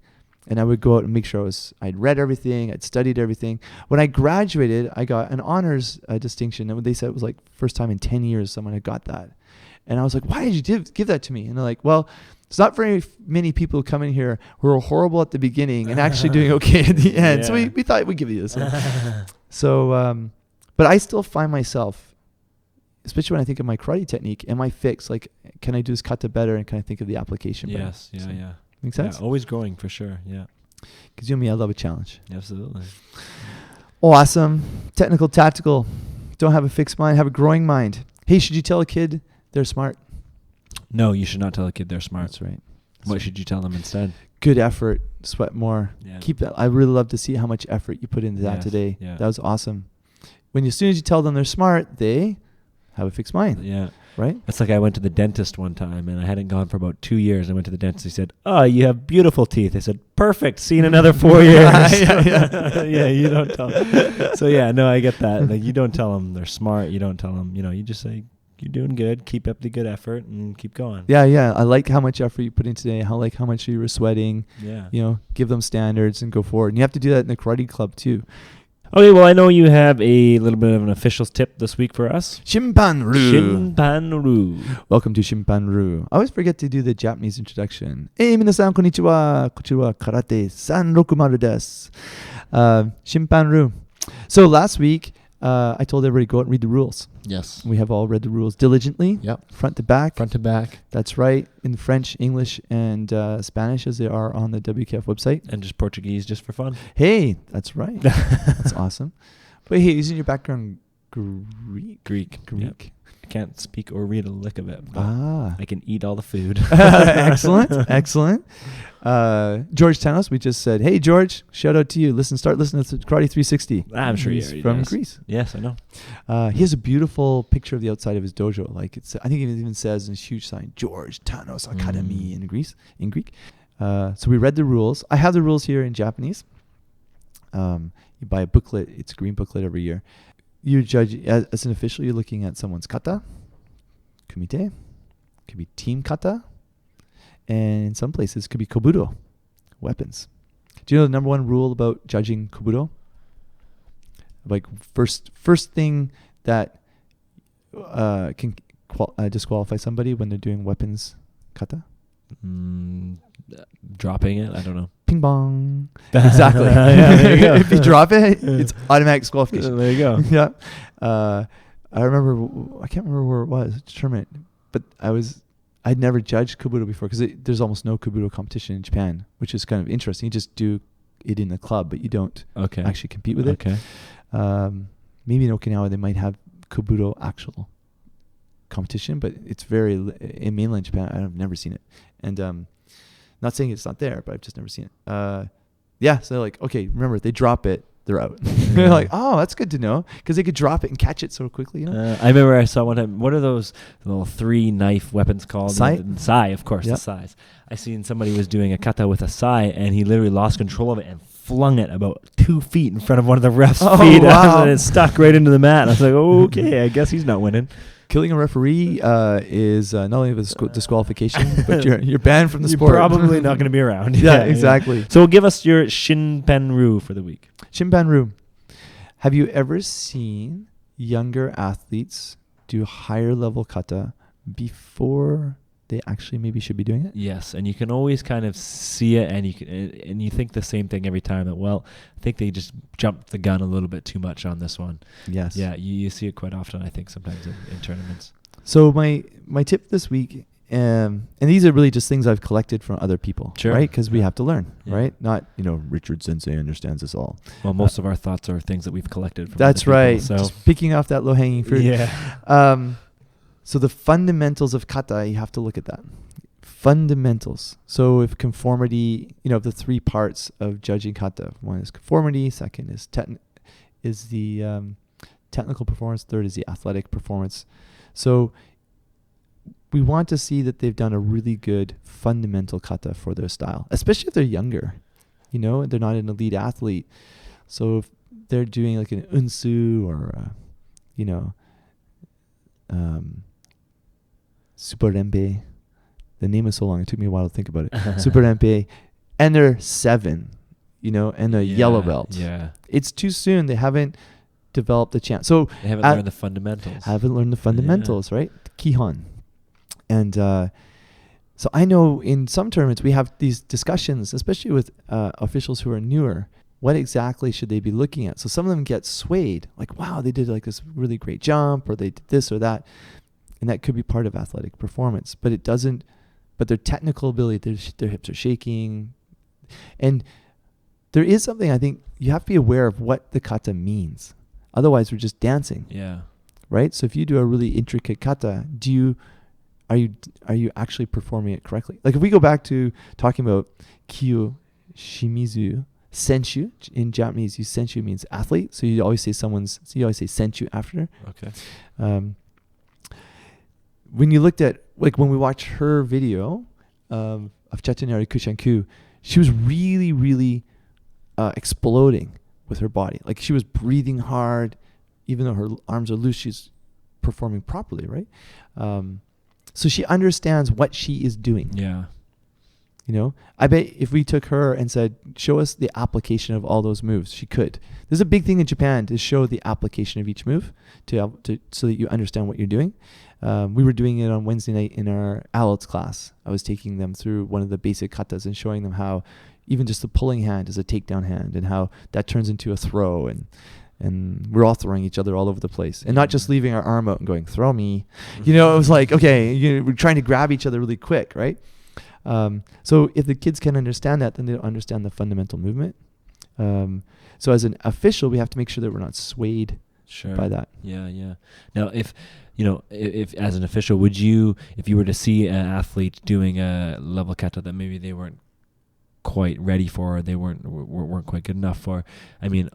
And I would go out and make sure I'd read everything, I'd studied everything. When I graduated, I got an honors distinction. And they said it was like first time in 10 years someone had got that. And I was like, why did you give that to me? And they're like, well, it's not very many people who come in here who are horrible at the beginning and actually doing okay at the end. Yeah. So we thought we'd give you this. So, but I still find myself, especially when I think of my karate technique, am I fixed? Like, can I do this kata better? And can I think of the application better? Yes. Yeah. So, Yeah. Make sense? Yeah, always growing for sure. Yeah. Because you and me, I love a challenge. Absolutely. Awesome. Technical, tactical. Don't have a fixed mind. Have a growing mind. Hey, should you tell a kid they're smart? No, you should not tell a kid they're smart. That's right. What should you tell them instead? Good effort. Sweat more. Yeah. Keep that. I really love to see how much effort you put into that today. Yeah. That was awesome. As soon as you tell them they're smart, they have a fixed mind. Yeah. Right? It's like I went to the dentist one time, and I hadn't gone for about 2 years. I went to the dentist. He said, "Oh, you have beautiful teeth." I said, "Perfect. See you in another 4 years." Yeah, you don't tell them. So, yeah, no, I get that. Like, you don't tell them they're smart. You don't tell them, you just say, you're doing good. Keep up the good effort and keep going. Yeah. I like how much effort you put in today. How much you were sweating. Yeah. Give them standards and go forward. And you have to do that in the karate club, too. Okay, well, I know you have a little bit of an official tip this week for us. Shimpan-ru. Welcome to Shimpan-ru. I always forget to do the Japanese introduction. Hey, minasan, konnichiwa. Kochiwa karate 360 desu. Shimpan-ru. So last week, I told everybody go out and read the rules. Yes. We have all read the rules diligently, Yep. front to back. Front to back. That's right, in French, English, and Spanish as they are on the WKF website. And just Portuguese just for fun. Hey, that's right. That's awesome. But hey, isn't your background Greek? Greek. Yep. I can't speak or read a lick of it. But I can eat all the food. Excellent. George Tanos, we just said, hey, George, shout out to you. Start listening to Karate 360. I'm sure He's he from does. Greece. Yes, I know. He has a beautiful picture of the outside of his dojo. Like I think it even says in a huge sign, George Tanos Academy in Greek. So we read the rules. I have the rules here in Japanese. You buy a booklet. It's a green booklet every year. You judge as an official. You're looking at someone's kata, kumite, could be team kata, and in some places could be kobudo, weapons. Do you know the number one rule about judging kobudo? Like first thing that can disqualify somebody when they're doing weapons kata? Dropping it? I don't know. Ping pong. Exactly. Yeah, there you go. If you drop it, it's automatic disqualification. There you go. Yeah. I remember, I can't remember where it was, tournament, but I'd never judged Kobudo before because there's almost no Kobudo competition in Japan, which is kind of interesting. You just do it in the club, but you don't actually compete with it. Okay. Maybe in Okinawa they might have Kobudo actual competition, but it's very, in mainland Japan, I've never seen it. And not saying it's not there, but I've just never seen it. Yeah, so like, okay, remember, they drop it, they're out. They're like, oh, that's good to know, because they could drop it and catch it so quickly. You know? I remember I saw one time, what are those little 3 knife weapons called? Sai? Sai, of course, Yep. the sais. I seen somebody was doing a kata with a sai, and he literally lost control of it and flung it about 2 feet in front of one of the refs' feet. Wow. And it stuck right into the mat. And I was like, okay, I guess he's not winning. Killing a referee is not only a disqualification, but you're banned from the sport. You're probably not going to be around. Yeah, exactly. So give us your Shinpenru for the week. Shinpanru. Have you ever seen younger athletes do higher level kata before they actually maybe should be doing it? Yes, and you can always kind of see it, and you think the same thing every time. That, well, I think they just jumped the gun a little bit too much on this one. Yes. Yeah, you see it quite often, I think, sometimes in tournaments. So my tip this week, and these are really just things I've collected from other people, Sure. right? Because we have to learn, Yeah. right? Not, Richard Sensei understands us all. Well, most of our thoughts are things that we've collected from That's other right. people, so Just picking off that low-hanging fruit. yeah. So the fundamentals of kata, you have to look at that. Fundamentals. So if conformity, the 3 parts of judging kata. One is conformity. Second is the technical performance. Third is the athletic performance. So we want to see that they've done a really good fundamental kata for their style, especially if they're younger. They're not an elite athlete. So if they're doing like an unsu or super renpei. The name is so long, it took me a while to think about it. Super renpei, and they're 7, and a yellow belt. Yeah. It's too soon. They haven't developed the chance. So They haven't learned the fundamentals. haven't learned the fundamentals, right? Kihon. And so I know in some tournaments we have these discussions, especially with officials who are newer. What exactly should they be looking at? So some of them get swayed, like, wow, they did like this really great jump, or they did this or that. And that could be part of athletic performance, but it doesn't. But their technical ability, their hips are shaking. And there is something, I think, you have to be aware of what the kata means. Otherwise, we're just dancing. Yeah. Right? So if you do a really intricate kata, are you actually performing it correctly? Like if we go back to talking about Kyoshizu, Senshu, in Japanese, Senshu means athlete. So you always say Senshu after. Okay. When you looked at, like when we watched her video of Chatanari Kushanku, she was really, really exploding with her body. Like she was breathing hard, even though her arms are loose, she's performing properly, right? So she understands what she is doing. Yeah. I bet if we took her and said, show us the application of all those moves, she could. There's a big thing in Japan to show the application of each move so that you understand what you're doing. We were doing it on Wednesday night in our adults class. I was taking them through one of the basic katas and showing them how even just the pulling hand is a takedown hand and how that turns into a throw. And and we're all throwing each other all over the place, and not just leaving our arm out and going, throw me. You know, it was like, okay, we're trying to grab each other really quick, right? So if the kids can understand that, then they'll understand the fundamental movement. So as an official, we have to make sure that we're not swayed by that. Yeah, yeah. Now, if as an official, would you, if you were to see an athlete doing a level kata that maybe they weren't quite ready for, or they weren't quite good enough for, I mean,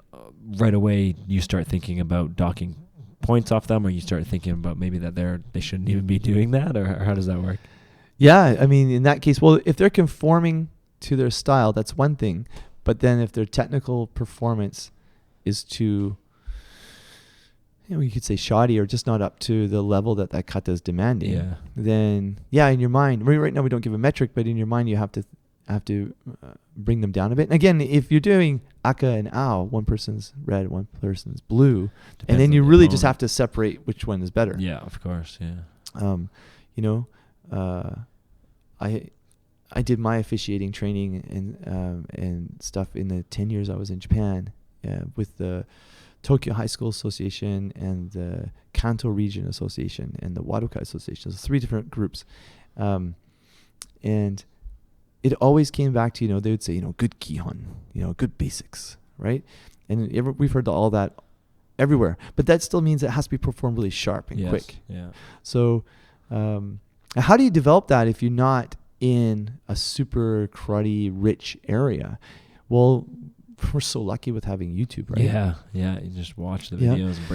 right away you start thinking about docking points off them, or you start thinking about maybe that they shouldn't even be doing that, or how does that work? Yeah, I mean, in that case, well, if they're conforming to their style, that's one thing. But then if their technical performance is too, you could say shoddy, or just not up to the level that kata is demanding, then in your mind, right now we don't give a metric, but in your mind you have to bring them down a bit. And again, if you're doing aka and ao, one person's red, one person's blue, and then you really just have to separate which one is better. Yeah, of course, yeah. I did my officiating training and stuff in the 10 years I was in Japan with the Tokyo High School Association and the Kanto Region Association and the Wadokai Association. So 3 different groups. And it always came back to, they would say, good kihon, good basics, right? And we've heard all that everywhere. But that still means it has to be performed really sharp and quick. Yeah. So how do you develop that if you're not in a super karate rich area? Well, we're so lucky with having YouTube, right? Yeah. You just watch the videos and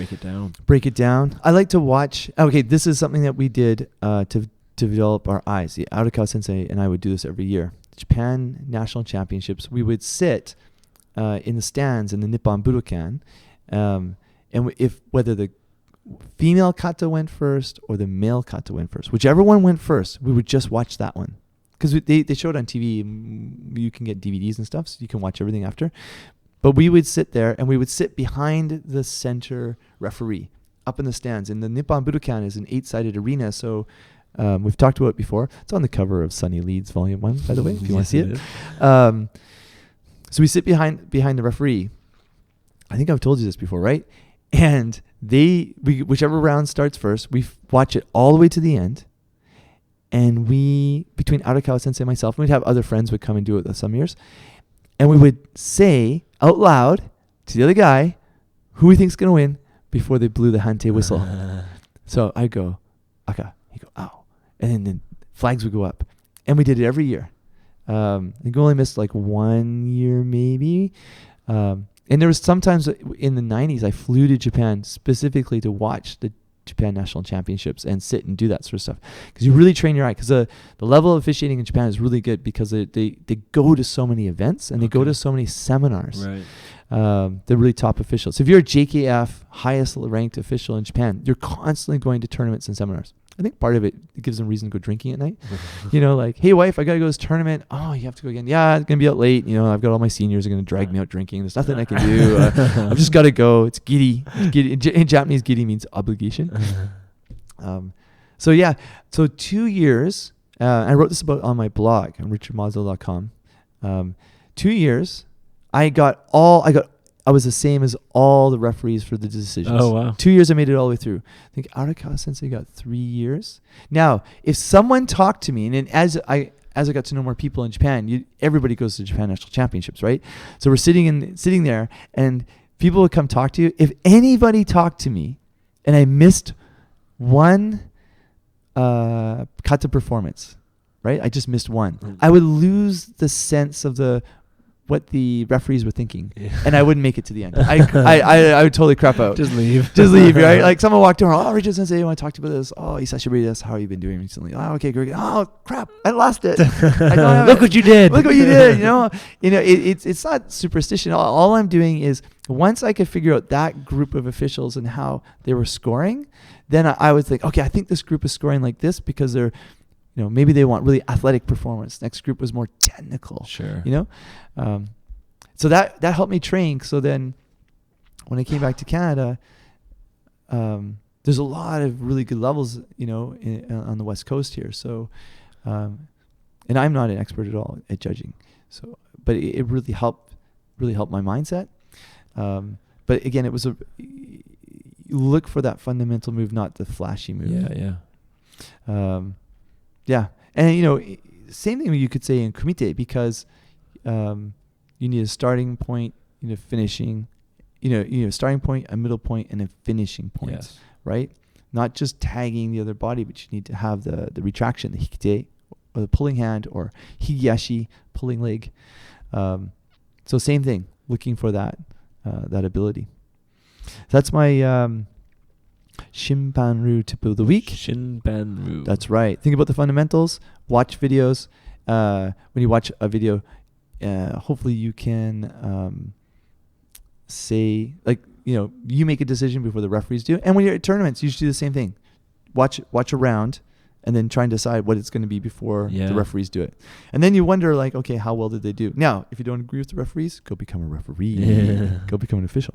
break it down. I like to watch. Okay, this is something that we did to develop our eyes. The Arakawa Sensei and I would do this every year. Japan National Championships. We would sit in the stands in the Nippon Budokan, and whether the female kata went first or the male kata went first, whichever one went first, we would just watch that one. Because they showed on TV, and you can get DVDs and stuff, so you can watch everything after. But we would sit there, and we would sit behind the center referee, up in the stands. And the Nippon Budokan is an 8-sided arena, so we've talked about it before. It's on the cover of Sunny Leeds Volume 1, by the way, if you want to see it. So we sit behind the referee. I think I've told you this before, right? And whichever round starts first, we watch it all the way to the end. And between Arakawa Sensei and myself, we'd have other friends would come and do it some years. And we would say out loud to the other guy who we think's going to win before they blew the hante whistle. So I go, aka, he go, ow. And then flags would go up. And we did it every year. I think we only missed like 1 year maybe. And there was sometimes in the 90s, I flew to Japan specifically to watch the Japan National Championships and sit and do that sort of stuff, because you really train your eye. Because the level of officiating in Japan is really good, because they go to so many events and they go to so many seminars. Right. They're really top officials. So if you're a JKF highest ranked official in Japan, you're constantly going to tournaments and seminars. I think part of it gives them reason to go drinking at night. Like, hey wife, I gotta go to this tournament. Oh, you have to go again. Yeah, it's gonna be out late. I've got all my seniors are gonna drag me out drinking. There's nothing I can do. I've just got to go. It's giri. In Japanese, giri means obligation. So 2 years. I wrote this on my blog on richardmosdell.com. 2 years. I was the same as all the referees for the decisions. Oh, wow. 2 years I made it all the way through. I think Arakawa Sensei got 3 years. Now, if someone talked to me, and as I got to know more people in Japan, everybody goes to Japan National Championships, right? So we're sitting there, and people would come talk to you. If anybody talked to me, and I missed one kata performance, right? I just missed one. I would lose the sense of what the referees were thinking, and I wouldn't make it to the end. I would totally crap out. Just leave, right? Like someone walked over, oh, Richard Sensei, I want to talk to you about this. Oh, Isashiburi, this. How have you been doing recently? Oh, okay, great. Oh, crap, I lost it. I don't have Look what you did. Look what you did. It's not superstition. All I'm doing is, once I could figure out that group of officials and how they were scoring, then I would think, okay, I think this group is scoring like this because they're, maybe they want really athletic performance. Next group was more technical. Sure. So that helped me train. So then when I came back to Canada, there's a lot of really good levels, on the West Coast here. So, and I'm not an expert at all at judging. So, but it really helped my mindset. But But again, it was you look for that fundamental move, not the flashy move. Yeah. And same thing you could say in kumite, because you need a starting point, finishing, starting point, a middle point, and a finishing point. Yes. Right? Not just tagging the other body, but you need to have the retraction, the hikite, or the pulling hand, or higiyashi, pulling leg. So same thing, looking for that ability. That's my Shinpanru tip of the week. Shinpanru. That's right. Think about the fundamentals. Watch videos. When you watch a video, hopefully you can say, you make a decision before the referees do. And when you're at tournaments, you should do the same thing. Watch a round, and then try and decide what it's going to be before the referees do it. And then you wonder, okay, how well did they do? Now, if you don't agree with the referees, go become a referee. Yeah. Go become an official.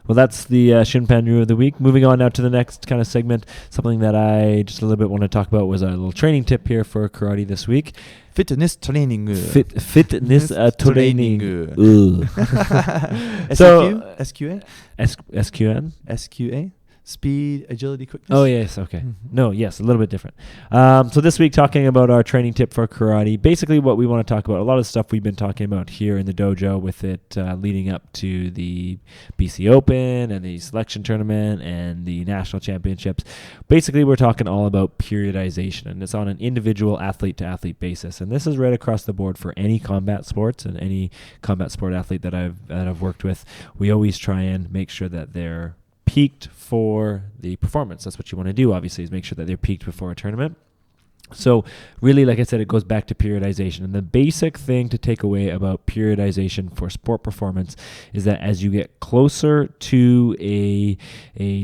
Well, that's the Shinpanru of the week. Moving on now to the next kind of segment. Something that I just a little bit want to talk about was a little training tip here for karate this week. Fitness training. Fitness training. So, SQA? SQN? SQA? Speed, agility, quickness. Oh, yes. Okay. No, yes, a little bit different. So this week, talking about our training tip for karate. Basically, what we want to talk about, a lot of stuff we've been talking about here in the dojo with it leading up to the BC Open and the selection tournament and the national championships. Basically, we're talking all about periodization, and it's on an individual athlete-to-athlete basis. And this is right across the board for any combat sports and any combat sport athlete that I've worked with. We always try and make sure that they're peaked for the performance. That's what you want to do, obviously, is make sure that they're peaked before a tournament. So really, like I said, it goes back to periodization. And the basic thing to take away about periodization for sport performance is that as you get closer to a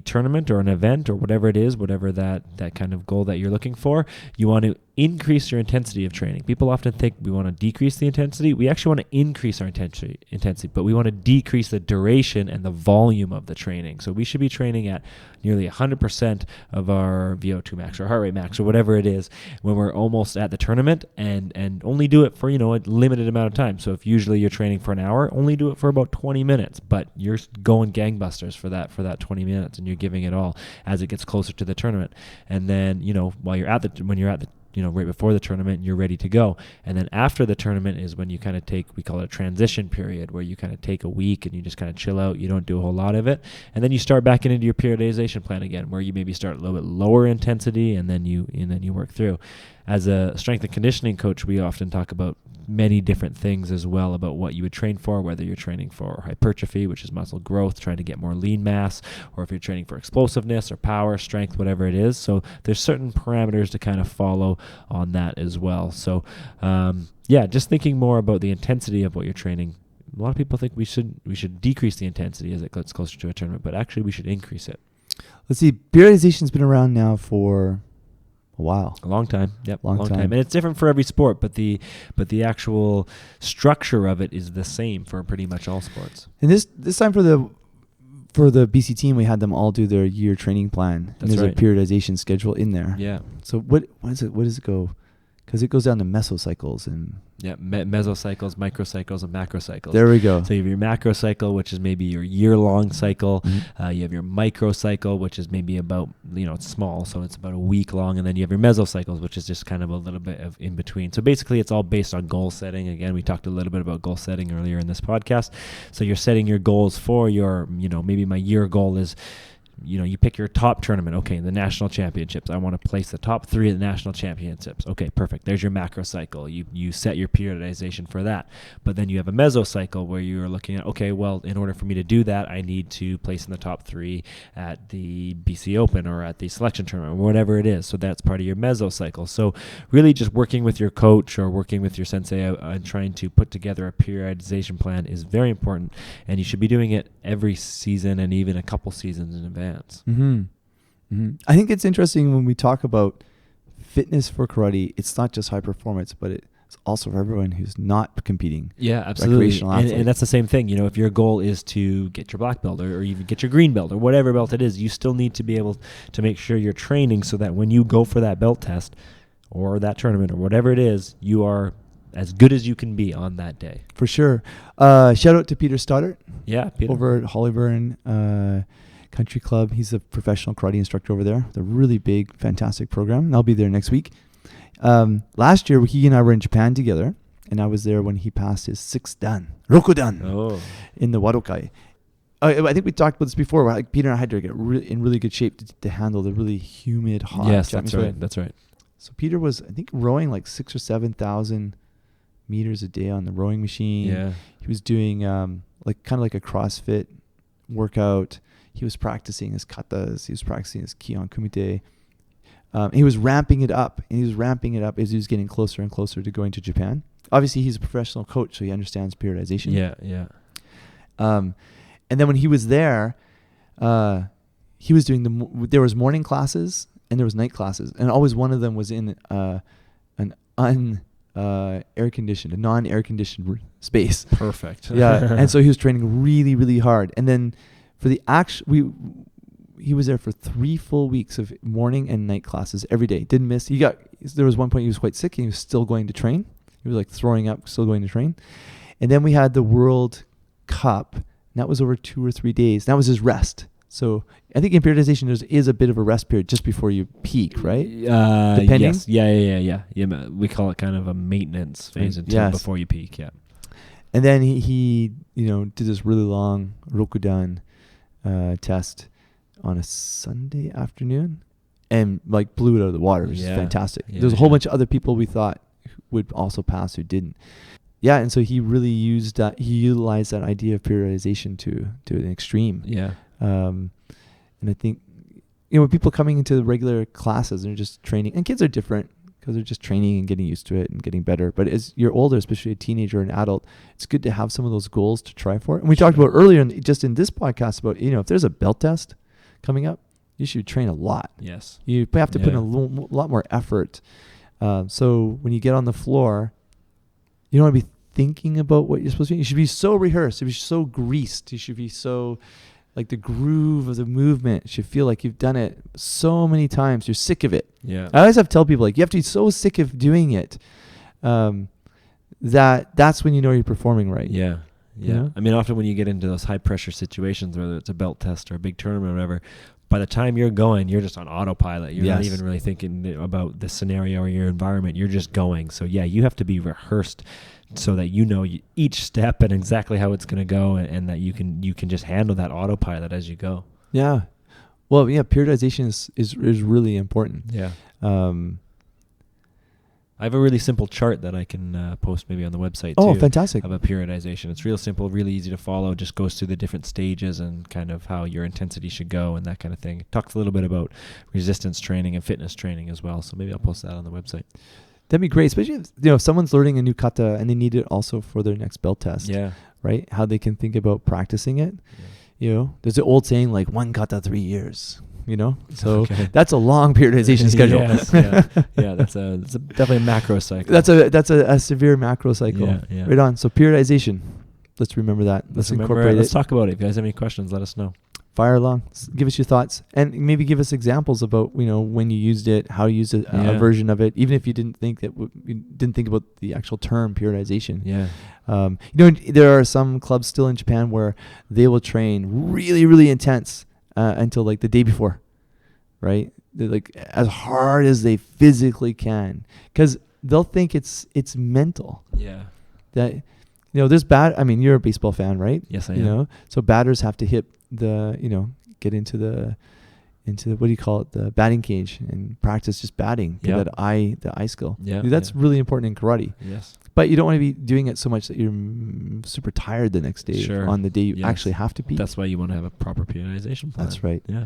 tournament or an event or whatever it is, whatever that kind of goal that you're looking for, you want to increase your intensity of training. People often think we want to decrease the intensity. We actually want to increase our intensity, but we want to decrease the duration and the volume of the training. So we should be training at nearly 100% of our VO2 max or heart rate max or whatever it is when we're almost at the tournament, and only do it for, a limited amount of time. So if usually you're training for an hour, only do it for about 20 minutes, but you're going gangbusters for that 20 minutes, and you're giving it all as it gets closer to the tournament. And then, when you're at the right before the tournament, you're ready to go. And then after the tournament is when you kind of we call it a transition period, where you kind of take a week and you just kind of chill out. You don't do a whole lot of it. And then you start back into your periodization plan again, where you maybe start a little bit lower intensity and then you work through. As a strength and conditioning coach, we often talk about many different things as well about what you would train for, whether you're training for hypertrophy, which is muscle growth, trying to get more lean mass, or if you're training for explosiveness or power, strength, whatever it is. So there's certain parameters to kind of follow on that as well. So just thinking more about the intensity of what you're training. A lot of people think we should decrease the intensity as it gets closer to a tournament, but actually we should increase it. Let's see, periodization's been around now for a while. A long time. Yep. Long time. And it's different for every sport, but the actual structure of it is the same for pretty much all sports. And this time for the BC team, we had them all do their year training plan. That's and there's right. a periodization schedule in there. Yeah. So what does it go? Because it goes down to mesocycles and mesocycles, microcycles, and macrocycles. There we go. So you have your macrocycle, which is maybe your year-long cycle. Mm-hmm. You have your microcycle, which is maybe about, it's small, so it's about a week long. And then you have your mesocycles, which is just kind of a little bit of in between. So basically, it's all based on goal setting. Again, we talked a little bit about goal setting earlier in this podcast. So you're setting your goals for your, maybe my year goal is, you pick your top tournament. Okay, the national championships. I want to place the top 3 at the national championships. Okay, perfect. There's your macro cycle. You set your periodization for that. But then you have a mesocycle where you're looking at, okay, well, in order for me to do that, I need to place in the top 3 at the BC Open or at the selection tournament, or whatever it is. So that's part of your mesocycle. So really just working with your coach or working with your sensei and trying to put together a periodization plan is very important. And you should be doing it every season and even a couple seasons in advance. Mm-hmm. Mm-hmm. I think it's interesting when we talk about fitness for karate, it's not just high performance, but it's also for everyone who's not competing. Yeah, absolutely. And that's the same thing. If your goal is to get your black belt or even get your green belt or whatever belt it is, you still need to be able to make sure you're training so that when you go for that belt test or that tournament or whatever it is, you are as good as you can be on that day. For sure. Shout out to Peter Stoddart Yeah, Peter. over at Hollyburn Country Club. He's a professional karate instructor over there. It's a really big, fantastic program. And I'll be there next week. Last year, he and I were in Japan together, and I was there when he passed his 6th dan, Rokudan, in the Wadokai. I think we talked about this before. Like Peter and I had to get in really good shape to handle the really humid, hot Japanese weather. That's right. So Peter was, I think, rowing like 6,000 or 7,000 meters a day on the rowing machine. Yeah. He was doing like kind of like a CrossFit workout. He was practicing his katas. He was practicing his Kion Kumite. He was ramping it up, and he was ramping it up as he was getting closer and closer to going to Japan. Obviously, he's a professional coach, so he understands periodization. Yeah. And then when he was there, he was doing there was morning classes and there was night classes, and always one of them was in an non-air conditioned space. Perfect. Yeah, and so he was training really, really hard. And then for the he was there for 3 full weeks of morning and night classes every day. Didn't miss. There was one point he was quite sick and he was still going to train. He was like throwing up, still going to train. And then we had the World Cup. And that was over 2 or 3 days. That was his rest. So I think in periodization there is a bit of a rest period just before you peak, right? Depending. Yes. Yeah. We call it kind of a maintenance phase until before you peak. Yeah. And then he did this really long Rokudan test on a Sunday afternoon and like blew it out of the water, which is fantastic. Yeah, There's a whole bunch of other people we thought would also pass who didn't. Yeah, and so he really utilized that idea of periodization to an extreme. Yeah. And I think, when people coming into the regular classes and they're just training, and kids are different because they're just training and getting used to it and getting better. But as you're older, especially a teenager or an adult, it's good to have some of those goals to try for. And we talked about earlier, just in this podcast, about, if there's a belt test coming up, you should train a lot. Yes. You have to put in a lot more effort. So when you get on the floor, you don't want to be thinking about what you're supposed to do. You should be so rehearsed. You should be so greased. You should be so, like, the groove of the movement should feel like you've done it so many times. You're sick of it. Yeah. I always have to tell people, like, you have to be so sick of doing it that's when you know you're performing right. Yeah. Yeah. I mean, often when you get into those high pressure situations, whether it's a belt test or a big tournament or whatever, by the time you're going, you're just on autopilot. You're not even really thinking about the scenario or your environment. You're just going. So yeah, you have to be rehearsed so that you know each step and exactly how it's going to go, and that you can just handle that autopilot as you go. Yeah. Well, yeah, periodization is really important. Yeah. I have a really simple chart that I can post maybe on the website too. Oh, too, fantastic. Of a periodization. It's real simple, really easy to follow, just goes through the different stages and kind of how your intensity should go and that kind of thing. It talks a little bit about resistance training and fitness training as well. So maybe I'll post that on the website. That'd be great, especially if someone's learning a new kata and they need it also for their next belt test. Yeah. Right? How they can think about practicing it. Yeah. There's an old saying like 1 kata 3 years. So that's a long periodization schedule. Yes, that's definitely a macro cycle. That's a severe macro cycle. Yeah. Right on. So periodization. Let's remember that. Let's incorporate it. Let's talk about it. If you guys have any questions, let us know. Fire along. Give us your thoughts, and maybe give us examples about when you used it, how you used it, a version of it, even if you didn't think about the actual term periodization. Yeah. There are some clubs still in Japan where they will train really, really intense until like the day before, right? They're like as hard as they physically can, because they'll think it's mental. Yeah. That there's you're a baseball fan, right? Yes, I am. So batters have to hit get into the what do you call it, the batting cage, and practice just batting, get the eye skill. Yeah, that's really important in karate. Yes, but you don't want to be doing it so much that you're super tired the next day on the day you actually have to peak. That's why you want to have a proper periodization plan. That's right. Yeah.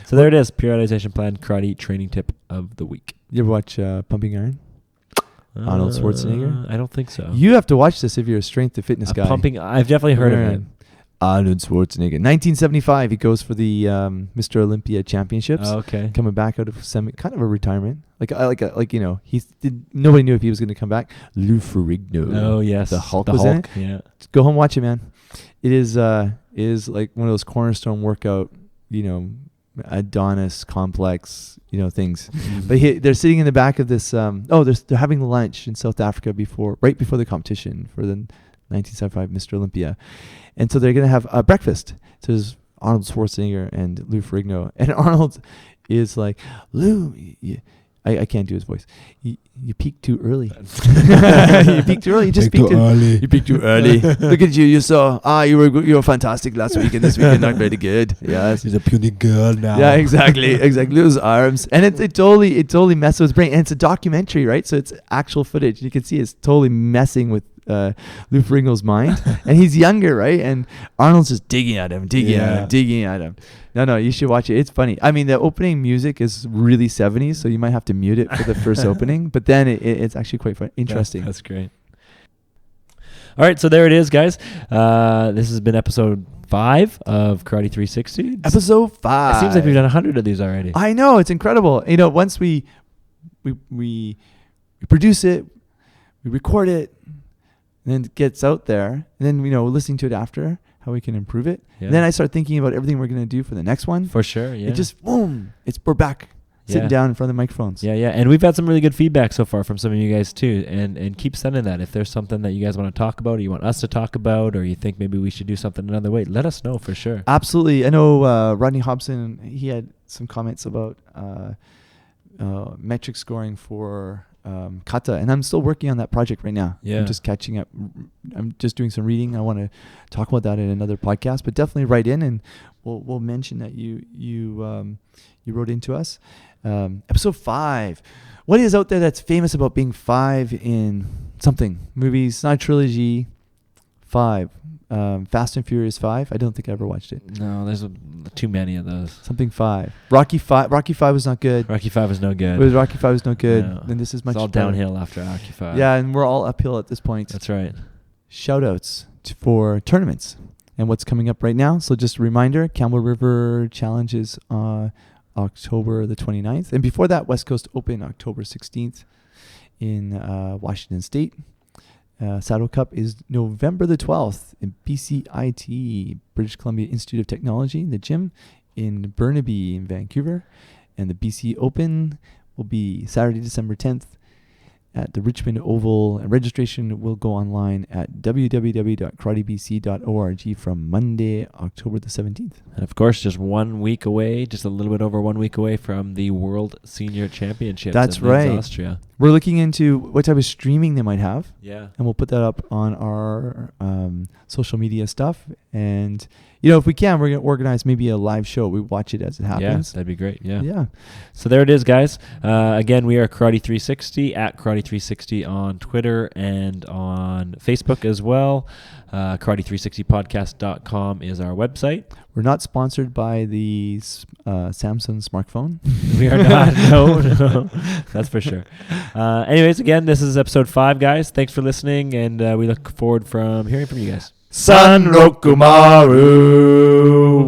So there it is, periodization plan, karate training tip of the week. You ever watch Pumping Iron? Arnold Schwarzenegger? I don't think so. You have to watch this if you're a strength to fitness guy. I've definitely heard of it. Arnold Schwarzenegger. 1975, he goes for the Mr. Olympia Championships. Oh, okay. Coming back out of kind of a retirement. Nobody knew if he was going to come back. Lou Ferrigno. Oh, yes. The Hulk was in it. Yeah. Just go home, watch it, man. It is like one of those cornerstone workout, Adonis complex, things. But they're sitting in the back of this. They're having lunch in South Africa right before the competition for the 1975 Mr. Olympia, and so they're gonna have breakfast. So there's Arnold Schwarzenegger and Lou Ferrigno, and Arnold is like, Lou, I can't do his voice. You peaked too early. You peaked too early. You just peaked too early. You peaked too early. Look at you. You were fantastic last week, and this week you're not very good. Yes. She's a puny girl now. Yeah, exactly. Those arms, and it totally messes with his brain. And it's a documentary, right? So it's actual footage. You can see it's totally messing with Lou Ferrigno's mind, and he's younger, right? And Arnold's just digging at him. No, you should watch it. It's funny. I mean, the opening music is really 70s, so you might have to mute it for the first opening, but then it's actually quite fun, interesting. That's great. All right, so there it is, guys. This has been episode 5 of Karate 360. Episode 5. It seems like we've done 100 of these already. I know, it's incredible. Once we produce it, we record it, and then it gets out there, and then listening to it after, how we can improve it. Yeah. And then I start thinking about everything we're going to do for the next one. For sure, yeah. It just boom, we're back sitting down in front of the microphones. Yeah, and we've had some really good feedback so far from some of you guys too, and keep sending that. If there's something that you guys want to talk about, or you want us to talk about, or you think maybe we should do something another way, let us know for sure. Absolutely. I know Rodney Hobson, he had some comments about metric scoring for kata, and I'm still working on that project right now. Yeah. I'm just catching up. I'm just doing some reading. I want to talk about that in another podcast, but definitely write in, and we'll mention that you wrote into us. Episode 5. What is out there that's famous about being 5 in something? Movies, not a trilogy. 5. Fast and Furious 5. I don't think I ever watched it. No, there's too many of those. Something 5. Rocky 5 was not good. Rocky 5 was no good. Rocky 5 was no good. No. Then this is much It's all better. downhill after Rocky 5. Yeah, and we're all uphill at this point. That's right. Shout outs for tournaments and what's coming up right now. So just a reminder, Campbell River Challenge is October the 29th. And before that, West Coast Open, October 16th in Washington State. Saddle Cup is November the 12th in BCIT, British Columbia Institute of Technology, the gym in Burnaby in Vancouver. And the BC Open will be Saturday, December 10th at the Richmond Oval. And registration will go online at www.karatebc.org from Monday, October the 17th. And of course, just 1 week away, just a little bit over 1 week away from the World Senior Championships. That's in Linz, right. Austria. We're looking into what type of streaming they might have. Yeah. And we'll put that up on our social media stuff. And, if we can, we're going to organize maybe a live show. We watch it as it happens. Yeah, that'd be great. Yeah. Yeah. So there it is, guys. Again, we are Karate 360 at Karate 360 on Twitter and on Facebook as well. Karate360podcast.com is our website. We're not sponsored by the Samsung smartphone. We are not. No, that's for sure. Anyways, again, this is episode 5, guys. Thanks for listening, and we look forward from hearing from you guys. San Rokumaru.